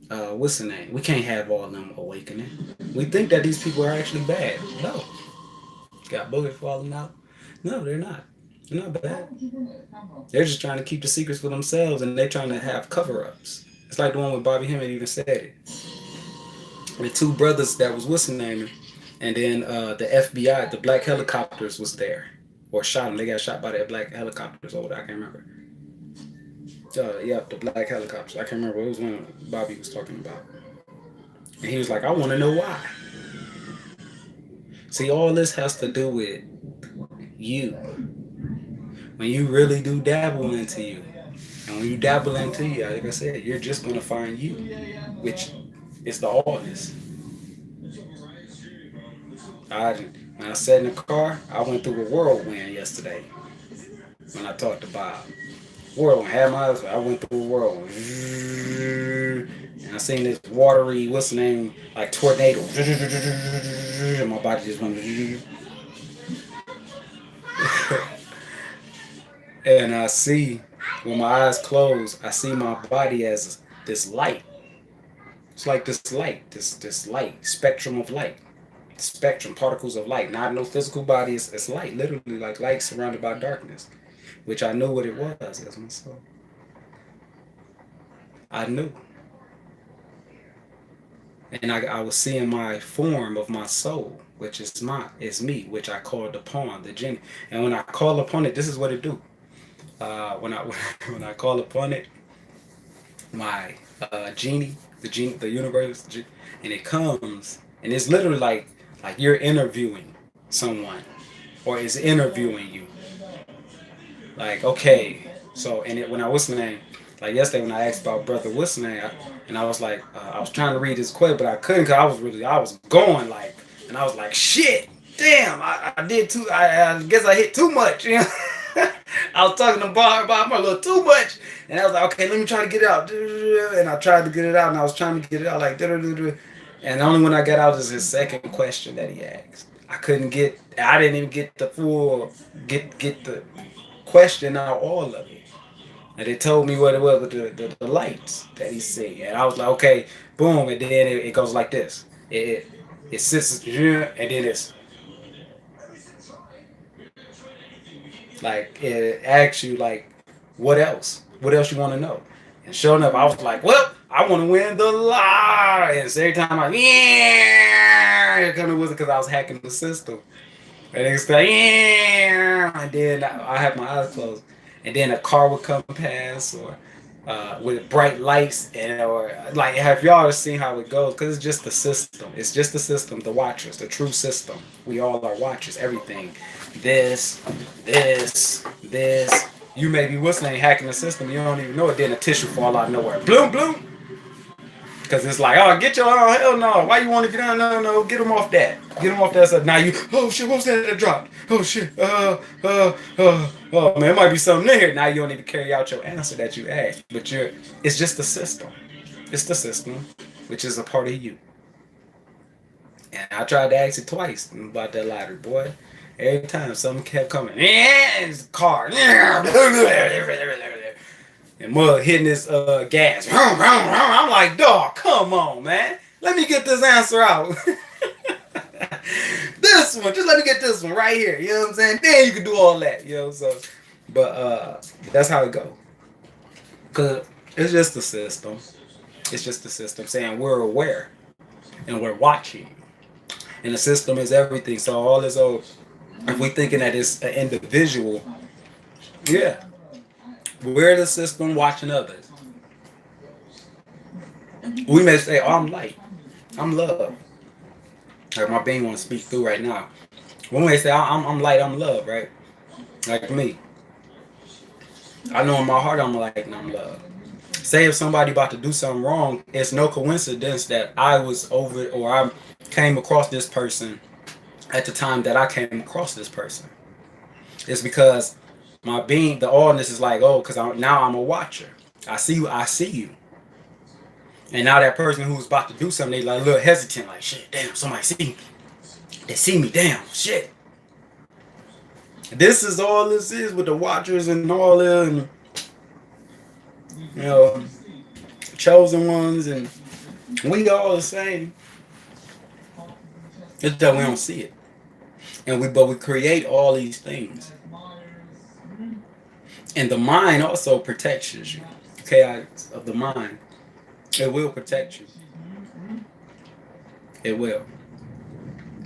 what's the name? We can't have all of them awakening. We think that these people are actually bad. No. Got bullets falling out. No, they're not. They're not bad. They're just trying to keep the secrets for themselves, and they're trying to have cover-ups. It's like the one with Bobby Hemmett even said it. The two brothers that was what's the name, and then the FBI, the black helicopters was there. Or shot them. They got shot by that black helicopters over there. I can't remember. Yep, the black helicopters. I can't remember. It was one Bobby was talking about. And he was like, I want to know why. See, all this has to do with you. When you really do dabble into you. And when you dabble into you, like I said, you're just going to find you. Which is the allness. When I sat in the car, I went through a whirlwind yesterday when I talked to Bob. Whirlwind, had my husband, I went through a whirlwind. And I seen this watery, what's the name, like tornado. And my body just went. And I see, when my eyes close, I see my body as this light. It's like this light, this light, spectrum of light. Spectrum, particles of light, not no physical body. It's light, literally like light surrounded by darkness, which I knew what it was as my soul. I knew, and I was seeing my form of my soul, which is me, which I called upon the genie. And when I call upon it, this is what it do. When I call upon it, my genie, the universe, and it comes, and it's literally like you're interviewing someone, or is interviewing you. Like, okay, so, and when I was name, like yesterday when I asked about brother what's name, and I was like, I was trying to read his quote, but I couldn't, because I was going like, and I was like, shit, damn, I guess I hit too much, you know. I was talking to Bob a little too much, and I was like, okay, let me try to get it out, and I tried to get it out, and I was trying to get it out like, and only when I got out is his second question that he asked. I didn't even get the full, get the question out, all of it. And they told me what it was with the lights that he said. And I was like, okay, boom, and then it goes like this. It sits, and then it's like, it asks you like, what else? What else you want to know? And sure enough, I was like, well, I want to win the lottery. And so every time it kind of was because I was hacking the system. And it's like, and then I have my eyes closed. And then a car would come past, or with bright lights, or like, have y'all seen how it goes? Because it's just the system. It's just the system, the watchers, the true system. We all are watchers, everything. This. You may be whistling, hacking the system, you don't even know it, then a tissue fall out of nowhere. Bloom, bloom. Because it's like, oh, get your, oh, hell no. Why you want to get on? No, get them off that. Get them off that stuff. Now you, oh shit, what was that dropped? Oh shit, oh man, it might be something in here. Now you don't even carry out your answer that you asked. But it's just the system. It's the system, which is a part of you. And I tried to ask it twice about that lottery, boy. Every time something kept coming, it's a car, and mud hitting this gas. I'm like, dog, come on, man. Let me get this answer out. This one, just let me get this one right here. You know what I'm saying? Then you can do all that. You know, so, but that's how it goes. Cause it's just the system. It's just the system saying we're aware and we're watching, and the system is everything. So all this old. If we thinking that it's an individual, yeah, we're the system watching others. We may say, oh, I'm light, I'm love. Like my being want to speak through right now. We may say, I'm light, I'm love, right? Like me. I know in my heart I'm light and I'm love. Say if somebody about to do something wrong, it's no coincidence that I was over or I came across this person at the time that I came across this person. It's because my being, the allness is like, oh, because now I'm a watcher. I see you. I see you. And now that person who's about to do something, they like a little hesitant, like, shit, damn, somebody see me. They see me, damn, shit. This is all this is with the watchers and all them, you know, chosen ones, and we all the same. It's that we don't see it. But we create all these things. And the mind also protects you. Chaos of the mind. It will protect you. It will.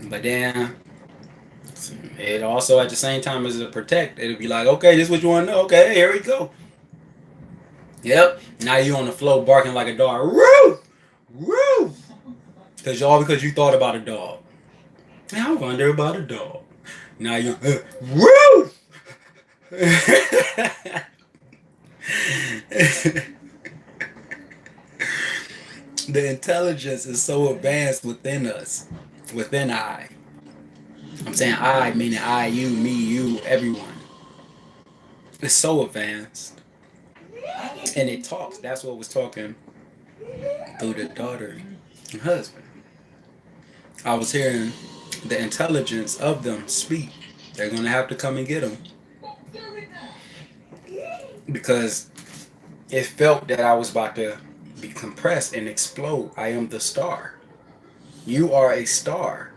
But then it also at the same time as it protect, it'll be like, okay, this is what you want to know. Okay, here we go. Yep. Now you on the floor barking like a dog. Woo! Woo! Because you thought about a dog. I wonder about a dog. Now you woo! The intelligence is so advanced within us. Within I. I'm saying I, meaning I, you, me, you, everyone. It's so advanced. And it talks. That's what was talking through the daughter and husband. I was hearing the intelligence of them speak. They're going to have to come and get them. Because it felt that I was about to be compressed and explode. I am the star. You are a star.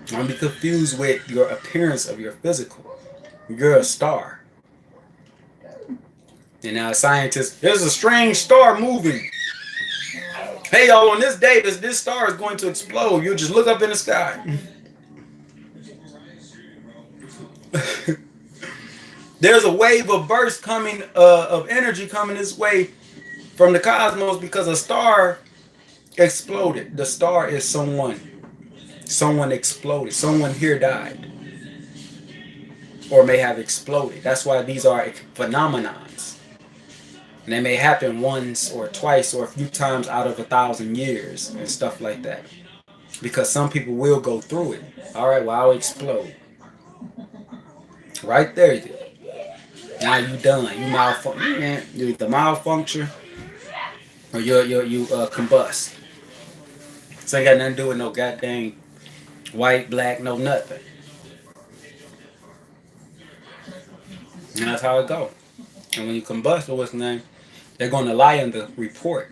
Don't be confused with your appearance of your physical. You're a star. And now scientists, there's a strange star moving. Hey y'all, on this day, this star is going to explode. You just look up in the sky. There's a wave of burst coming, of energy coming this way from the cosmos because a star exploded. The star is someone. Someone exploded. Someone here died. Or may have exploded. That's why these are phenomenons. And they may happen once or twice or a few times out of 1,000 years and stuff like that. Because some people will go through it. Alright, well, I'll explode. Right there. Now you done. You malfunction. You either malfunction or you combust. So ain't got nothing to do with no goddamn white, black, no nothing. And that's how it go. And when you combust, or what's the name, they're going to lie in the report.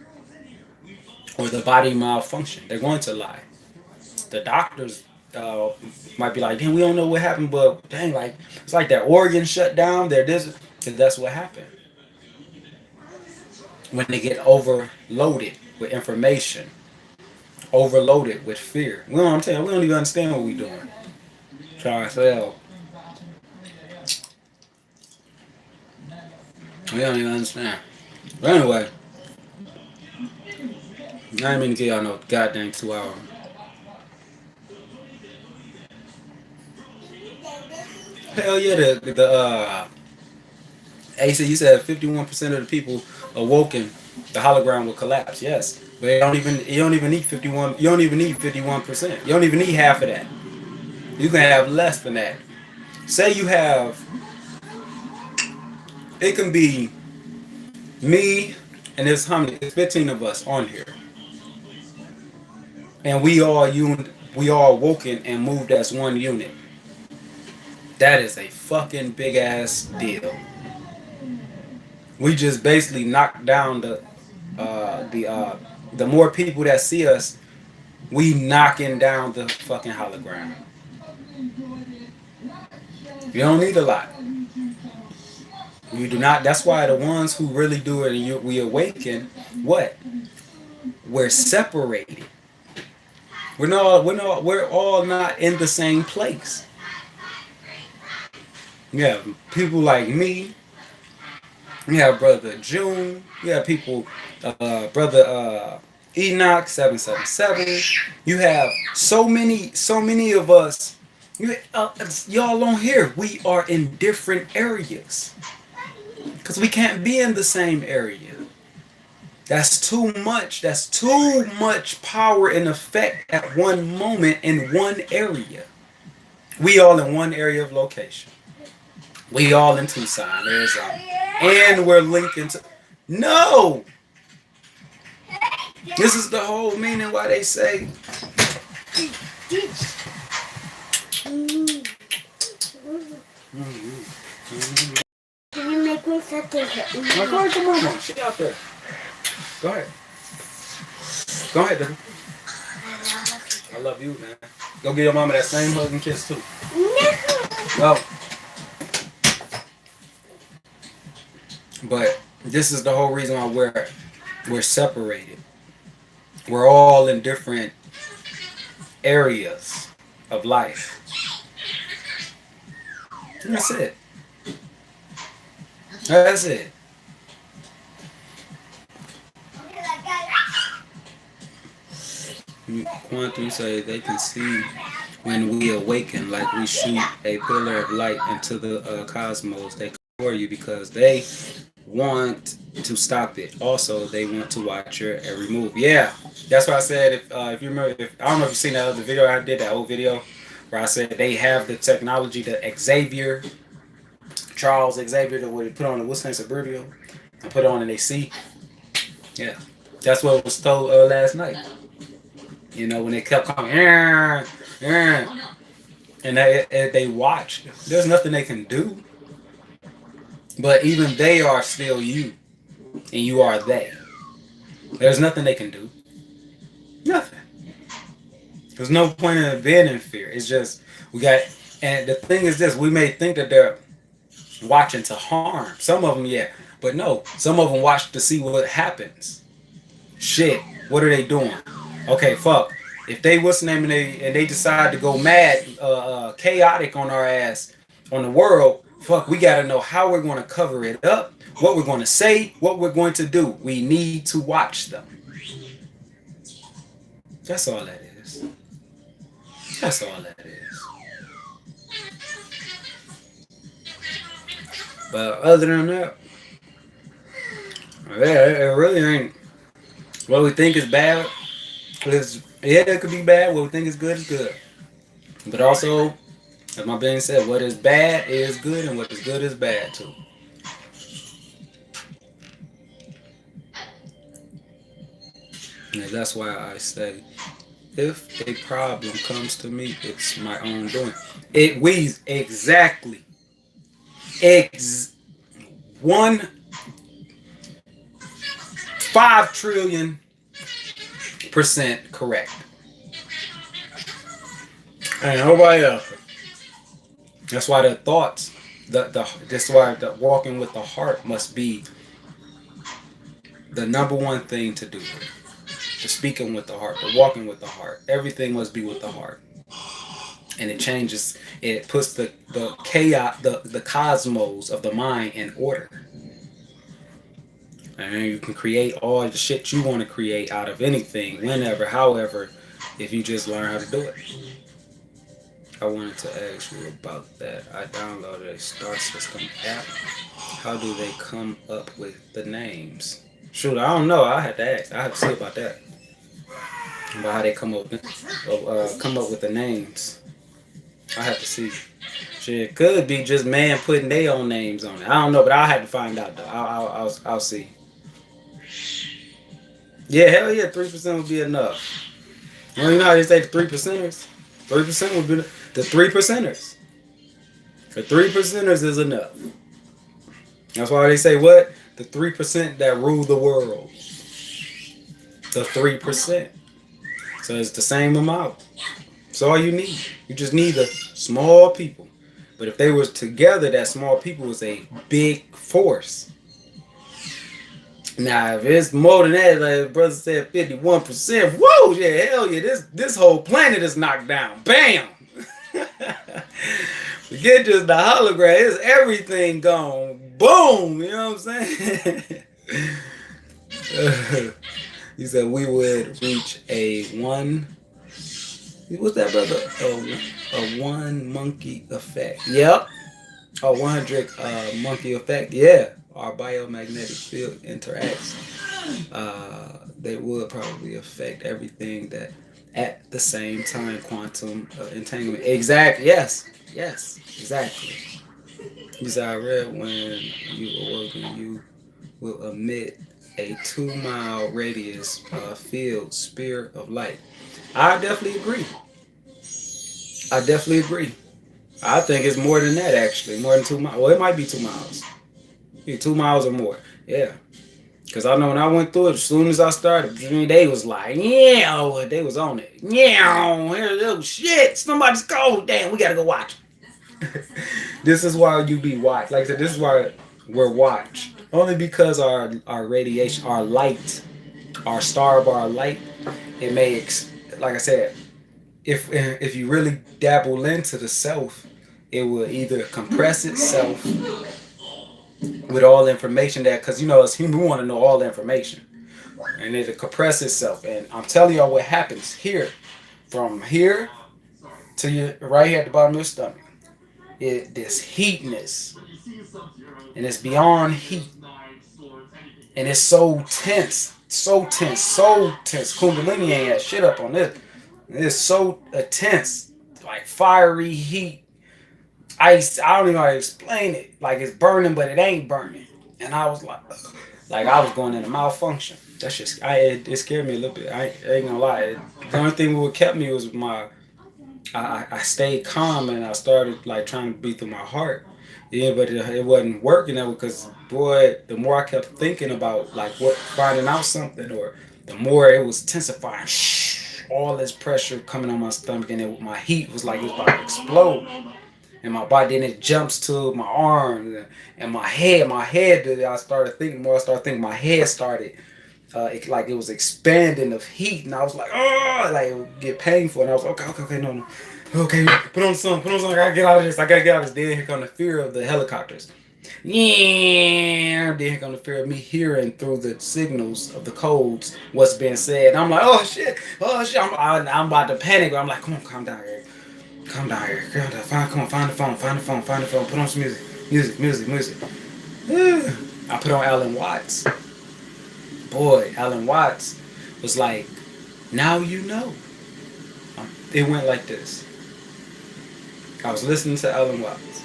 Or the body malfunction. They're going to lie. The doctors might be like, damn, we don't know what happened, but dang, like it's like their organs shut down. Because that's what happened. When they get overloaded with information. Overloaded with fear. I'm telling you, we don't even understand what we're doing. Try ourselves. We don't even understand. But anyway, I didn't mean to give y'all no goddamn 2 hours. Hell yeah, the AC, you said 51% of the people awoken, the hologram will collapse. Yes, but you don't even need 51. You don't even need 51%. You don't even need half of that. You can have less than that. Say you have. It can be me and there's how many? There's 15 of us on here, and we all awoken and moved as one unit. That is a fucking big ass deal. We just basically knocked down the more people that see us, we knocking down the fucking hologram. You don't need a lot. You do not. That's why the ones who really do it and we awaken, what? We're separated. We're all not in the same place. Yeah, people like me. We have Brother June. We have people, Brother Enoch 777. You have so many of us. Y'all on here. We are in different areas because we can't be in the same area. That's too much. That's too much power and effect at one moment in one area. We all in one area of location. We all in Tucson, Arizona. And we're linking to... No! This is the whole meaning why they say... Can you make me something to eat? Go ahead, come on, Mom. She out there. Go ahead. Go ahead, Debbie. I love you, man. Go give your mama that same hug and kiss, too. Go. But this is the whole reason why we're separated. We're all in different areas of life. And that's it. That's it. Quantum say they can see when we awaken, like we shoot a pillar of light into the cosmos. They for you because they want to stop it. Also, they want to watch your every move. Yeah, that's why I said if you remember, I don't know if you've seen that other video I did, that old video where I said they have the technology, the Charles Xavier, that would put on the Wisconsin Suburbia and put it on and they see. Yeah, that's what was told last night. You know, when they kept coming, and they watch. There's nothing they can do. But even they are still you, and you are they. There's nothing they can do. Nothing. There's no point in being in fear. It's just and the thing is this: we may think that they're watching to harm. Some of them, yeah, but no. Some of them watch to see what happens. Shit, what are they doing? Okay, fuck. If they what's the name and they decide to go mad, chaotic on our ass, on the world, fuck, we gotta know how we're gonna cover it up, what we're gonna say, what we're going to do. We need to watch them. That's all that is. That's all that is. But other than that, it really ain't. What we think is bad is, yeah, it could be bad. What we think is good. But also, as my being said, what is bad is good, and what is good is bad too. And that's why I say, if a problem comes to me, it's my own doing. It weighs exactly 5 trillion% correct. And nobody else. That's why the thoughts, that's why the walking with the heart must be the number one thing to do. The speaking with the heart, the walking with the heart. Everything must be with the heart. And it changes, it puts the chaos, the cosmos of the mind in order. And you can create all the shit you want to create out of anything, whenever, however, if you just learn how to do it. I wanted to ask you about that. I downloaded a Star System app. How do they come up with the names? Shoot, I don't know. I had to ask. I have to see about that. About how they come up with the names. I have to see. Shit, it could be just man putting their own names on it. I don't know, but I'll have to find out though. I'll see. Yeah, hell yeah, 3% would be enough. Well, you know how they say the 3%ers? 3% would be the 3%ers. The 3%ers is enough. That's why they say what? The 3% that rule the world. The 3%. So it's the same amount. That's all you need. You just need the small people. But if they was together, that small people was a big force. Now, if it's more than that, like brother said, 51%, whoa, yeah, hell yeah, this whole planet is knocked down. Bam! Forget just the hologram, it's everything gone. Boom! You know what I'm saying? He said we would reach a what's that, brother? A one monkey effect. Yep. A 100 monkey effect. Yeah. Our biomagnetic field interacts They would probably affect everything that at the same time. Quantum entanglement. Exactly. Yes. Yes. Exactly. You said I read when you awoken, you will emit a 2 mile radius field spear of light. I definitely agree. I definitely agree. I think it's more than that actually. More than 2 miles. Well, it might be 2 miles. Be 2 miles or more. Yeah. Cause I know when I went through it, as soon as I started, they was like, yeah, they was on it. Yeah, oh shit, somebody's cold. Damn, we gotta go watch. This is why you be watched. Like I said, this is why we're watched. Only because our radiation, our light, our star of our light, it may, like I said, if you really dabble into the self, it will either compress itself with all the information that, because you know as human we want to know all the information, and it'll compress itself. And I'm telling y'all what happens here, from here to your right here at the bottom of your stomach. This heatness, and it's beyond heat, and it's so tense, so tense, so tense. Kundalini ain't had shit up on this. It's so intense, like fiery heat, ice. I don't even know how to explain it. Like it's burning, but it ain't burning. And I was like I was going into malfunction. That's just, it scared me a little bit. I ain't gonna lie. The only thing what kept me was I stayed calm, and I started like trying to beat through my heart. Yeah, but it wasn't working out because boy, the more I kept thinking about like finding out something, or the more it was intensifying. All this pressure coming on my stomach, and my heat was like it was about to explode. And my body, then it jumps to my arms and my head. I started thinking more. I started thinking my head started like it was expanding of heat, and I was like, oh, like it would get painful. And I was like, okay, no, okay, put on some. I gotta get out of this. Then here come the fear of the helicopters. Yeah, then here come the fear of me hearing through the signals of the codes what's being said. And I'm like, oh shit. I'm about to panic, but I'm like, come on, calm down here. Come on, find the phone. Put on some music. I put on Alan Watts. Boy, Alan Watts was like, now you know. It went like this. I was listening to Alan Watts,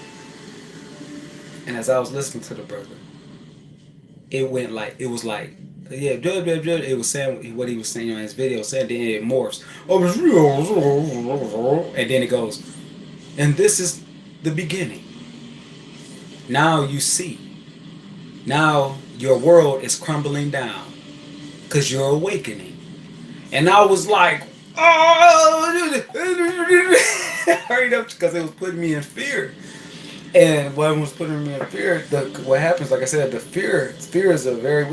and as I was listening to the brother, it was like, yeah, it was saying what he was saying in his video, saying, then it morphs. And then it goes, and this is the beginning. Now you see. Now your world is crumbling down because you're awakening. And I was like, oh, hurry up, because it was putting me in fear. And when it was putting me in fear, what happens, like I said, the fear is a very,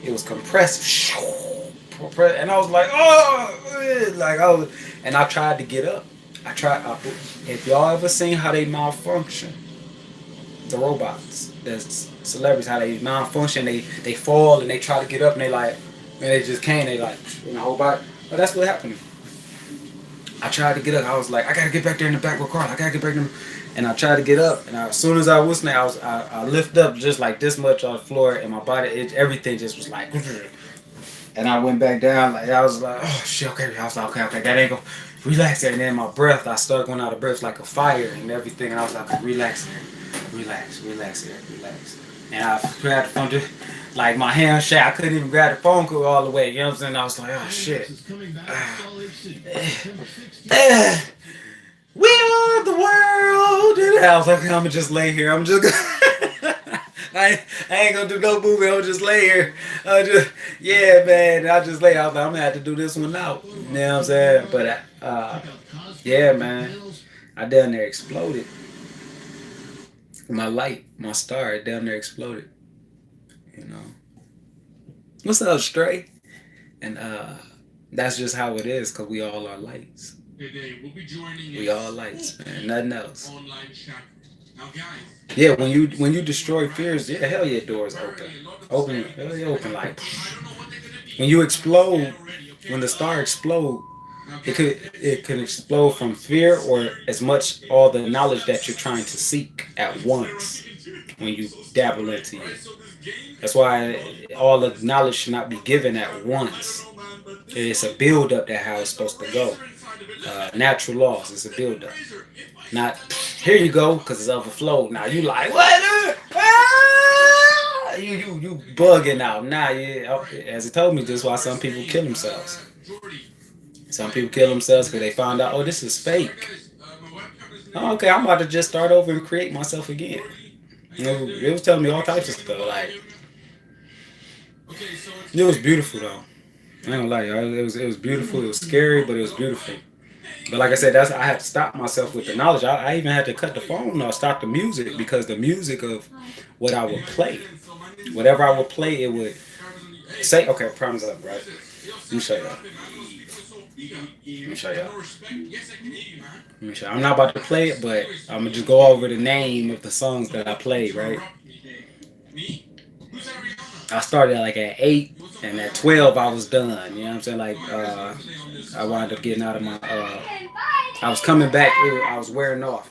it was compressed. And I was like, oh, and I tried to get up. If y'all ever seen how they malfunction, the robots, the celebrities, how they malfunction, they fall and they try to get up, and they just can't, they like, in the whole body. But that's what happened. I tried to get up. I was like, I gotta get back there in the back with Carl. I gotta get back there. And I tried to get up, and as soon as I was I lift up just like this much on the floor, and my body, everything just was like, and I went back down. Like I was like, oh shit, okay. I was like, okay, that ain't gonna relax there. And then my breath, I started going out of breath like a fire and everything. And I was like, okay, relax here, relax. And I grabbed the phone, like my hand shake. I couldn't even grab the phone call all the way. You know what I'm saying? I was like, oh shit. We are the world. And I was like, I'm gonna just lay here. I'm just I ain't gonna do no movie. I'll just lay here. Yeah, man. I just lay. I was like, I'm gonna have to do this one out. You know what I'm saying? But yeah, man. I down there exploded. My light, my star, down there exploded. You know. What's up, Stray? And that's just how it is, because we all are lights. We all lights, man. Nothing else. Yeah, when you destroy fears, yeah, hell yeah, doors open, hell yeah, open, like when you explode, when the star explodes, it can explode from fear or as much all the knowledge that you're trying to seek at once. when you dabble into it. That's why all the knowledge should not be given at once. It's a build up that how it's supposed to go. Natural laws. It's a build up. Not here you go because it's overflowed. Now you like what? You bugging out. Nah, yeah. As he told me, this is why some people kill themselves. Some people kill themselves because they found out, oh, this is fake. Oh, okay, I'm about to just start over and create myself again. You know, it was telling me all types of stuff. Like, it was beautiful though. I ain't gonna lie, y'all. It was beautiful. It was scary, but it was beautiful. But like I said, I had to stop myself with the knowledge. I even had to cut the phone off, stop the music, because the music of what I would play, whatever I would play, it would say, okay, problems up, right? Let me show y'all. Let me show y'all. Let me show you. I'm not about to play it, but I'm gonna just go over the name of the songs that I played, right? I started like at 8, and at 12 I was done. You know what I'm saying? Like I wound up getting out of my. I was coming back. I was wearing off.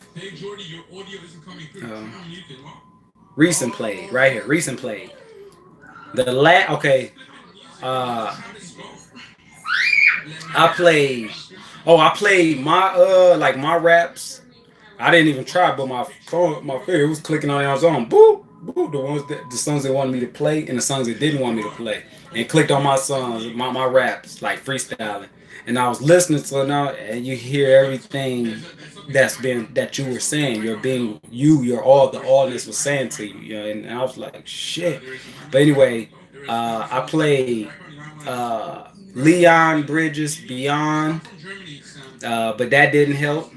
Recent played right here. Recent played. Okay. I played. Oh, I played my like my raps. I didn't even try, but my finger was clicking on its own. Boop. The songs they wanted me to play and the songs they didn't want me to play, and clicked on my songs, my raps, like freestyling, and I was listening to it now, and you hear everything that you were saying. You're all the allness was saying to you, you know, and I was like, shit. But anyway, I played Leon Bridges Beyond, but that didn't help.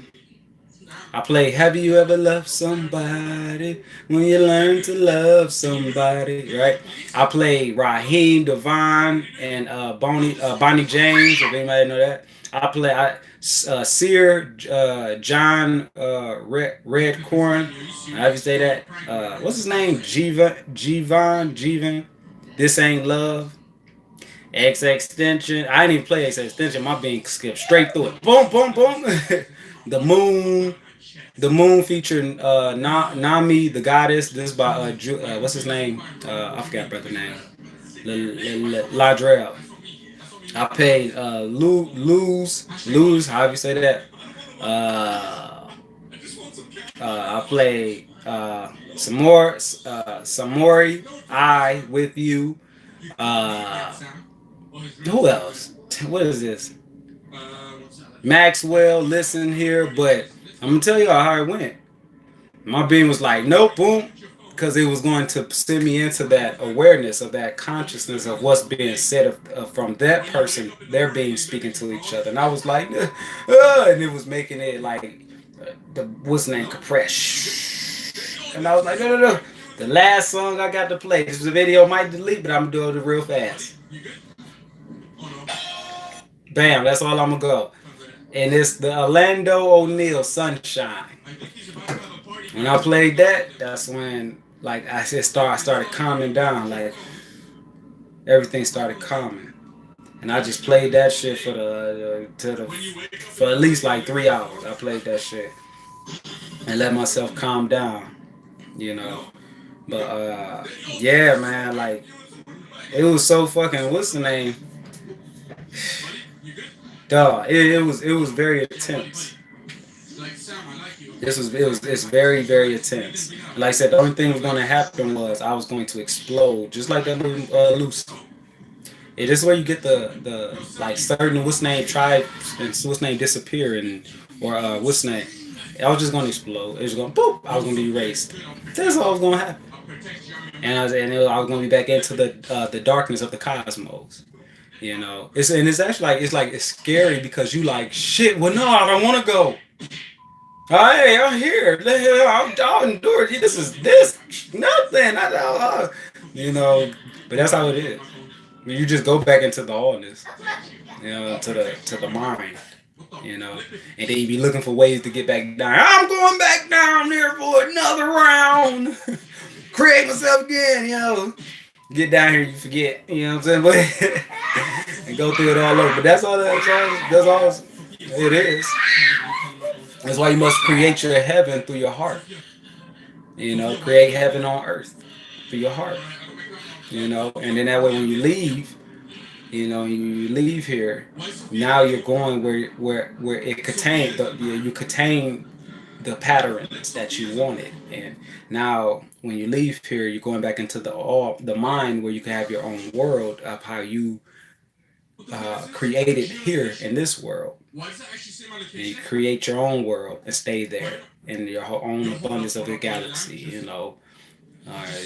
I play Have You Ever Loved Somebody When You Learn to Love Somebody, right? I play Raheem Devon and Bonnie James, if anybody know that. I play Seer John Redcorn. How do you say that? What's his name? Jivan. This Ain't Love. X Extension. I didn't even play X Extension. My being skipped straight through it. Boom, boom, boom. The Moon featuring Nami, the goddess. This is by what's his name? I forgot brother name. Ladrell. I played Lose, however you say that. I played Samori, I With You. Who else? What is this? Maxwell, Listen Here, but I'm gonna tell you how it went. My being was like, nope, boom, because it was going to send me into that awareness of that consciousness of what's being said from that person. They're being speaking to each other, and I was like, and it was making it like what's the name, compress. And I was like, no. The last song I got to play. This video might delete, but I'm gonna do it real fast. Bam, that's all I'm gonna go. And it's the Orlando O'Neal Sunshine. When I played that, that's when like I started calming down. Like everything started calming, and I just played that shit for at least like 3 hours. I played that shit and let myself calm down, you know. But yeah, man, like it was so fucking. What's the name? Dog, it was very intense. It's very, very intense. Like I said, the only thing that was gonna happen was I was going to explode, just like that movie Lucy. It is where you get the like certain what's name tribe and what's name disappear or what's name. I was just gonna explode. It was gonna boop. I was gonna be erased. That's all was gonna happen. And I was gonna be back into the darkness of the cosmos. You know, it's actually like it's scary because you like shit. Well, no, I don't want to go. Hey, I'm here. I'll endure it. This is nothing. You know, but that's how it is. I mean, you just go back into the allness, you know, to the mind, you know, and then you be looking for ways to get back down. I'm going back down there for another round. Create myself again, you know. Get down here, you forget, you know what I'm saying? And go through it all over. But that's all it is. That's why you must create your heaven through your heart. You know, create heaven on earth for your heart. You know, and then that way when you leave, you know, you leave here. Now you're going where it contained you contain the patterns that you wanted, and now when you leave here, you're going back into the mind where you can have your own world of how you created here in this world. And you create your own world and stay there in your own abundance of your galaxy. You know,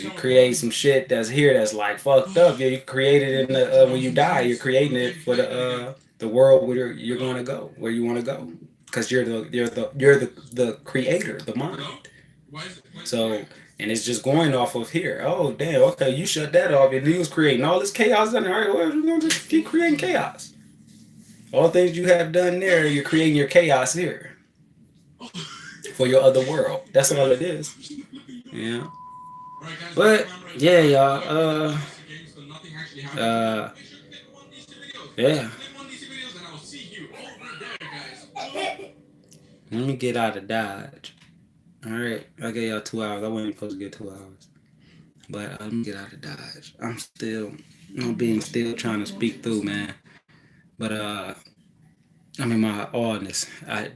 you create some shit that's here that's like fucked up. Yeah, you create it in the when you die, you're creating it for the world where you're going to go, where you want to go, because you're the creator, the mind. So, and it's just going off of here. Oh damn, okay, you shut that off, and you was creating all this chaos in there. All right, well, we're gonna just keep creating chaos. All things you have done there, you're creating your chaos here for your other world. That's all it is. Yeah. But yeah, y'all. Yeah. Let me get out of Dodge. All right, I gave y'all 2 hours. I wasn't supposed to get 2 hours, but let me get out of Dodge. I'm being still trying to speak through, man. But I mean my allness.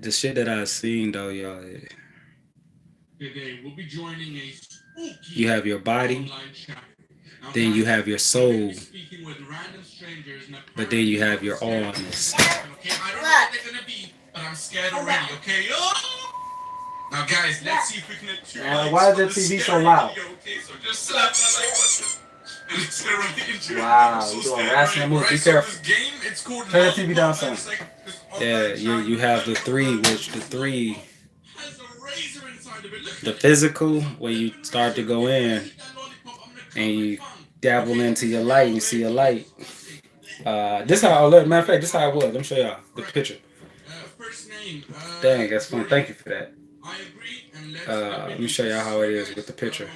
The shit that I've seen though, y'all. You have your body, then you have your soul, but then you have your allness. But I'm scared already, okay? Now, guys, let's see if we can. Why is that TV so loud? Wow, you're doing wrestling moves. Be careful. Turn the TV down some. Yeah, you have the three, the physical, where you start to go in and you dabble into your light and you see a light. This how matter of fact, this how it was. Let me show y'all the picture. Dang, that's fun. Thank you for that. Let me show y'all how it is with the picture.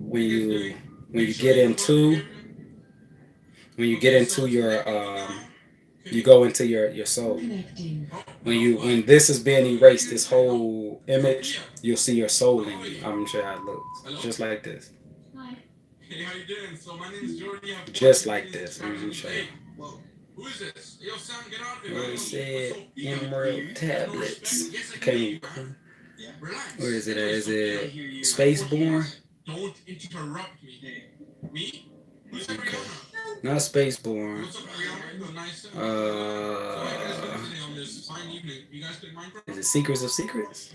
When you get into your you go into your soul. When this is being erased, this whole image, you'll see your soul in you. I'm gonna show you how it looks. Just like this. Hey, how you doing? So my name is Jordy. Just like this. I'm gonna show you. Who is this? Yo, Sam, get out of here. Where it said Emerald Tablets. Okay. Where is it at? Is it Spaceborn? Don't interrupt me. Me? Okay. Not Spaceborn. Is it Secrets of Secrets?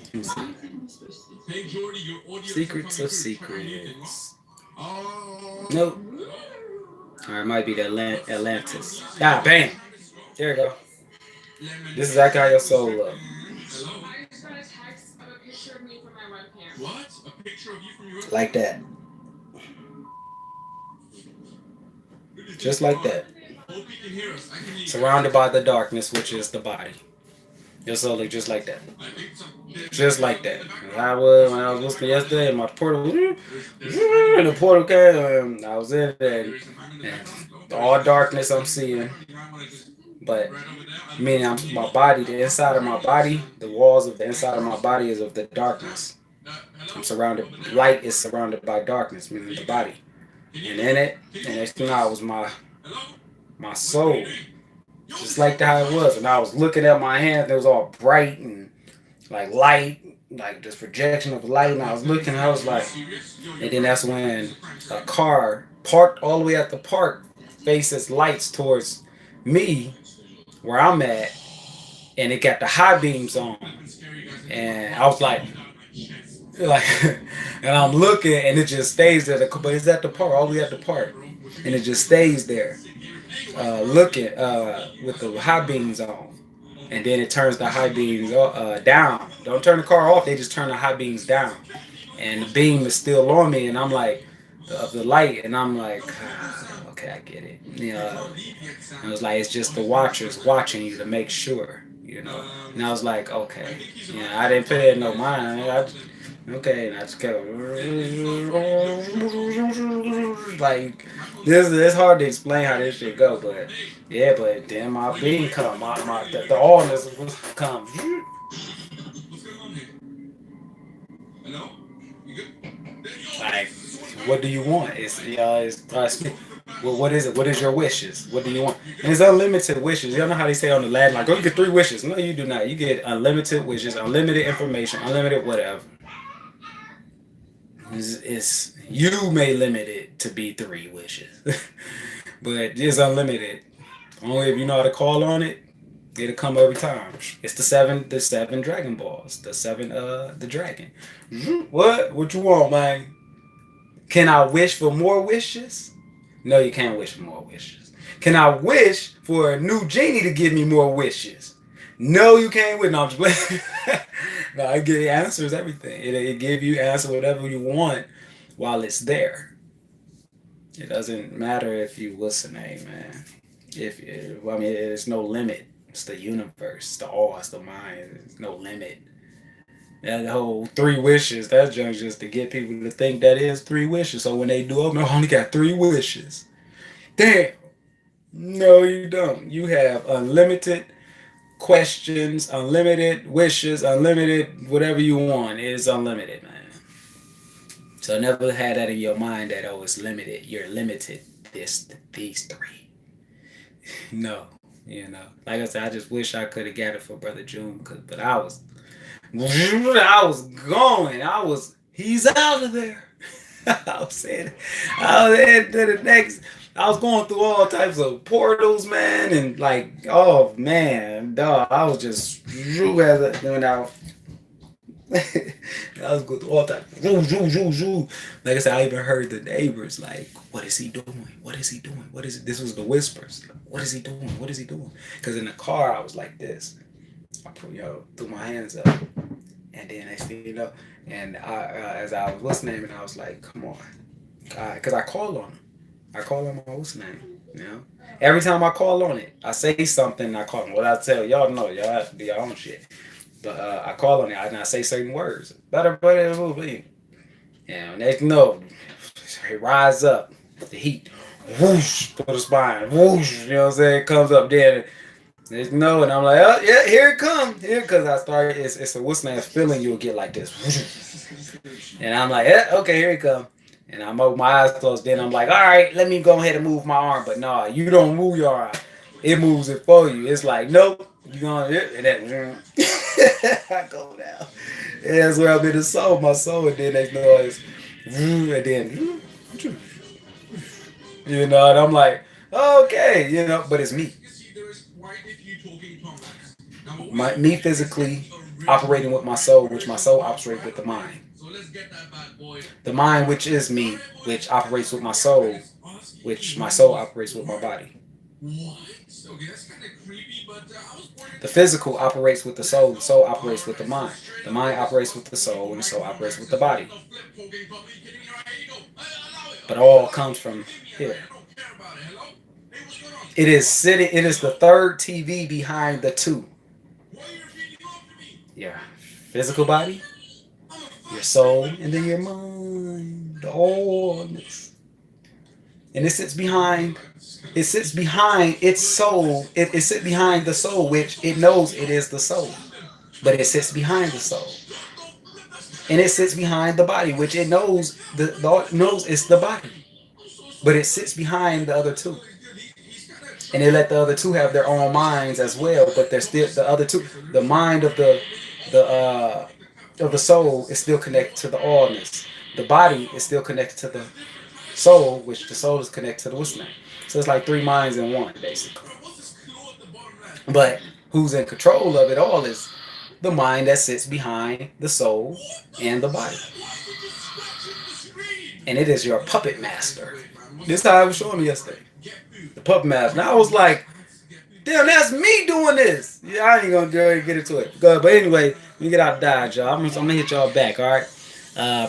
Secrets of Secrets. Nope. Or it might be the Atlantis. Ah, bam! There you go. This is exactly how your soul look. Like that. Just like that. Surrounded by the darkness, which is the body. Your soul look just like that. Just like that. When I was listening yesterday, my portal and the portal came, I was in there, and all darkness I'm seeing. But meaning my body, the inside of my body, the walls of the inside of my body is of the darkness. I'm surrounded. Light is surrounded by darkness, meaning the body. And in it, and next thing I was my soul. Just like how it was. And I was looking at my hands, it was all bright and like light, like this projection of light. And I was looking, I was like, and then that's when a car parked all the way at the park faces lights towards me, where I'm at, and it got the high beams on. And I was like, and I'm looking, and it just stays there. But it's at the park, all the way at the park, and it just stays there. Looking with the high beams on, and then it turns the high beams down. Don't turn the car off, they just turn the high beams down, and the beam is still on me, and I'm like of the light, and I'm like, okay, I get it. You know, it was like it's just the watchers watching you to make sure, you know. And I was like, okay, yeah, I didn't pay it no mind. Okay, and I just kept like this. It's hard to explain how this shit go, but yeah, but then my being come, the allness come. like, what do you want? Well, what is it? What is your wishes? What do you want? And it's unlimited wishes. You don't know how they say on the Latin, like, go get 3 wishes. No, you do not. You get unlimited wishes, unlimited information, unlimited whatever. You may limit it to be 3 wishes, but it's unlimited. Only if you know how to call on it, it'll come every time. It's the seven Dragon Balls, the dragon. What you want, man? Can I wish for more wishes? No, you can't wish for more wishes. Can I wish for a new genie to give me more wishes? No, you can't wish. No, I'm just playing. No, I get answers everything. It give you answer whatever you want while it's there. It doesn't matter if you what's the name, man. There's no limit. It's the universe, the all, it's the mind. There's no limit. That whole 3 wishes, that's just to get people to think that is 3 wishes. So when they do it, I only got 3 wishes. Damn. No, you don't. You have unlimited questions, unlimited wishes, unlimited whatever you want. It's unlimited, man. So never had that in your mind that, oh, it's limited. You're limited. These 3. No. Like I said, I just wish I could have got it for Brother June, but I was going. He's out of there. I was saying, I was headed to the next. I was going through all types of portals, man, and like, oh man, dog, I was just when I was going through all types. Like I said, I even heard the neighbors like, "What is he doing? What is he doing? What is it?" This was the whispers. What is he doing? What is he doing? Because in the car, I was like this. I threw my hands up, and then next thing you know, and as I was what's name, and I was like, "Come on," because I call on him. I call on my what's name. Every time I call on it, I say something. And I call him. What I tell y'all know, y'all have to do your own shit. But I call on it and I say certain words. Better, and they know. Rise up, the heat, whoosh, to the spine, whoosh. You know what I'm saying? It comes up there. There's and I'm like, oh yeah, here it comes. Here, because I started. It's a what's name feeling you'll get like this, and I'm like, yeah, okay, here it comes. And I'm open my eyes closed. Then I'm like, all right, let me go ahead and move my arm. But no, you don't move your arm. It moves it for you. It's like, nope, you gonna and then I go down. And that's where I'm in the soul, my soul, and then they noise, and then and I'm like, okay, but it's me. Me physically operating with my soul, which my soul operates with the mind. The mind, which is me, which operates with my soul, which my soul operates with my body. The physical operates with the soul operates with the mind operates with the soul, and the soul operates with the body. But all comes from here. It is the third TV behind the 2. Your physical body, your soul, and then your mind. All this. And it sits behind its soul. It sits behind the soul, which it knows it is the soul. But it sits behind the soul. And it sits behind the body, which it knows knows it's the body. But it sits behind the other 2. And they let the other 2 have their own minds as well, but they're still the other 2. The mind of the soul is still connected to the allness. The body is still connected to the soul, which the soul is connected to the what's name. So it's like 3 minds in one, basically. But who's in control of it all is the mind that sits behind the soul and the body. And it is your puppet master. This is how it was showing me yesterday. The puppet master. Now I was like, damn, that's me doing this. Yeah, I ain't gonna go and get into it. But anyway, let me get out of Dodge, y'all. I'm gonna hit y'all back, all right?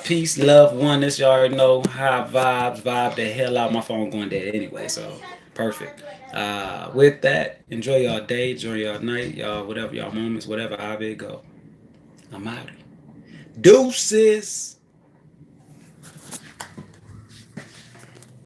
Peace, love, oneness. Y'all already know how vibe the hell out. My phone going dead anyway, so perfect. With that, enjoy y'all day, enjoy y'all night, y'all whatever y'all moments, whatever, however it go. I'm out. Deuces.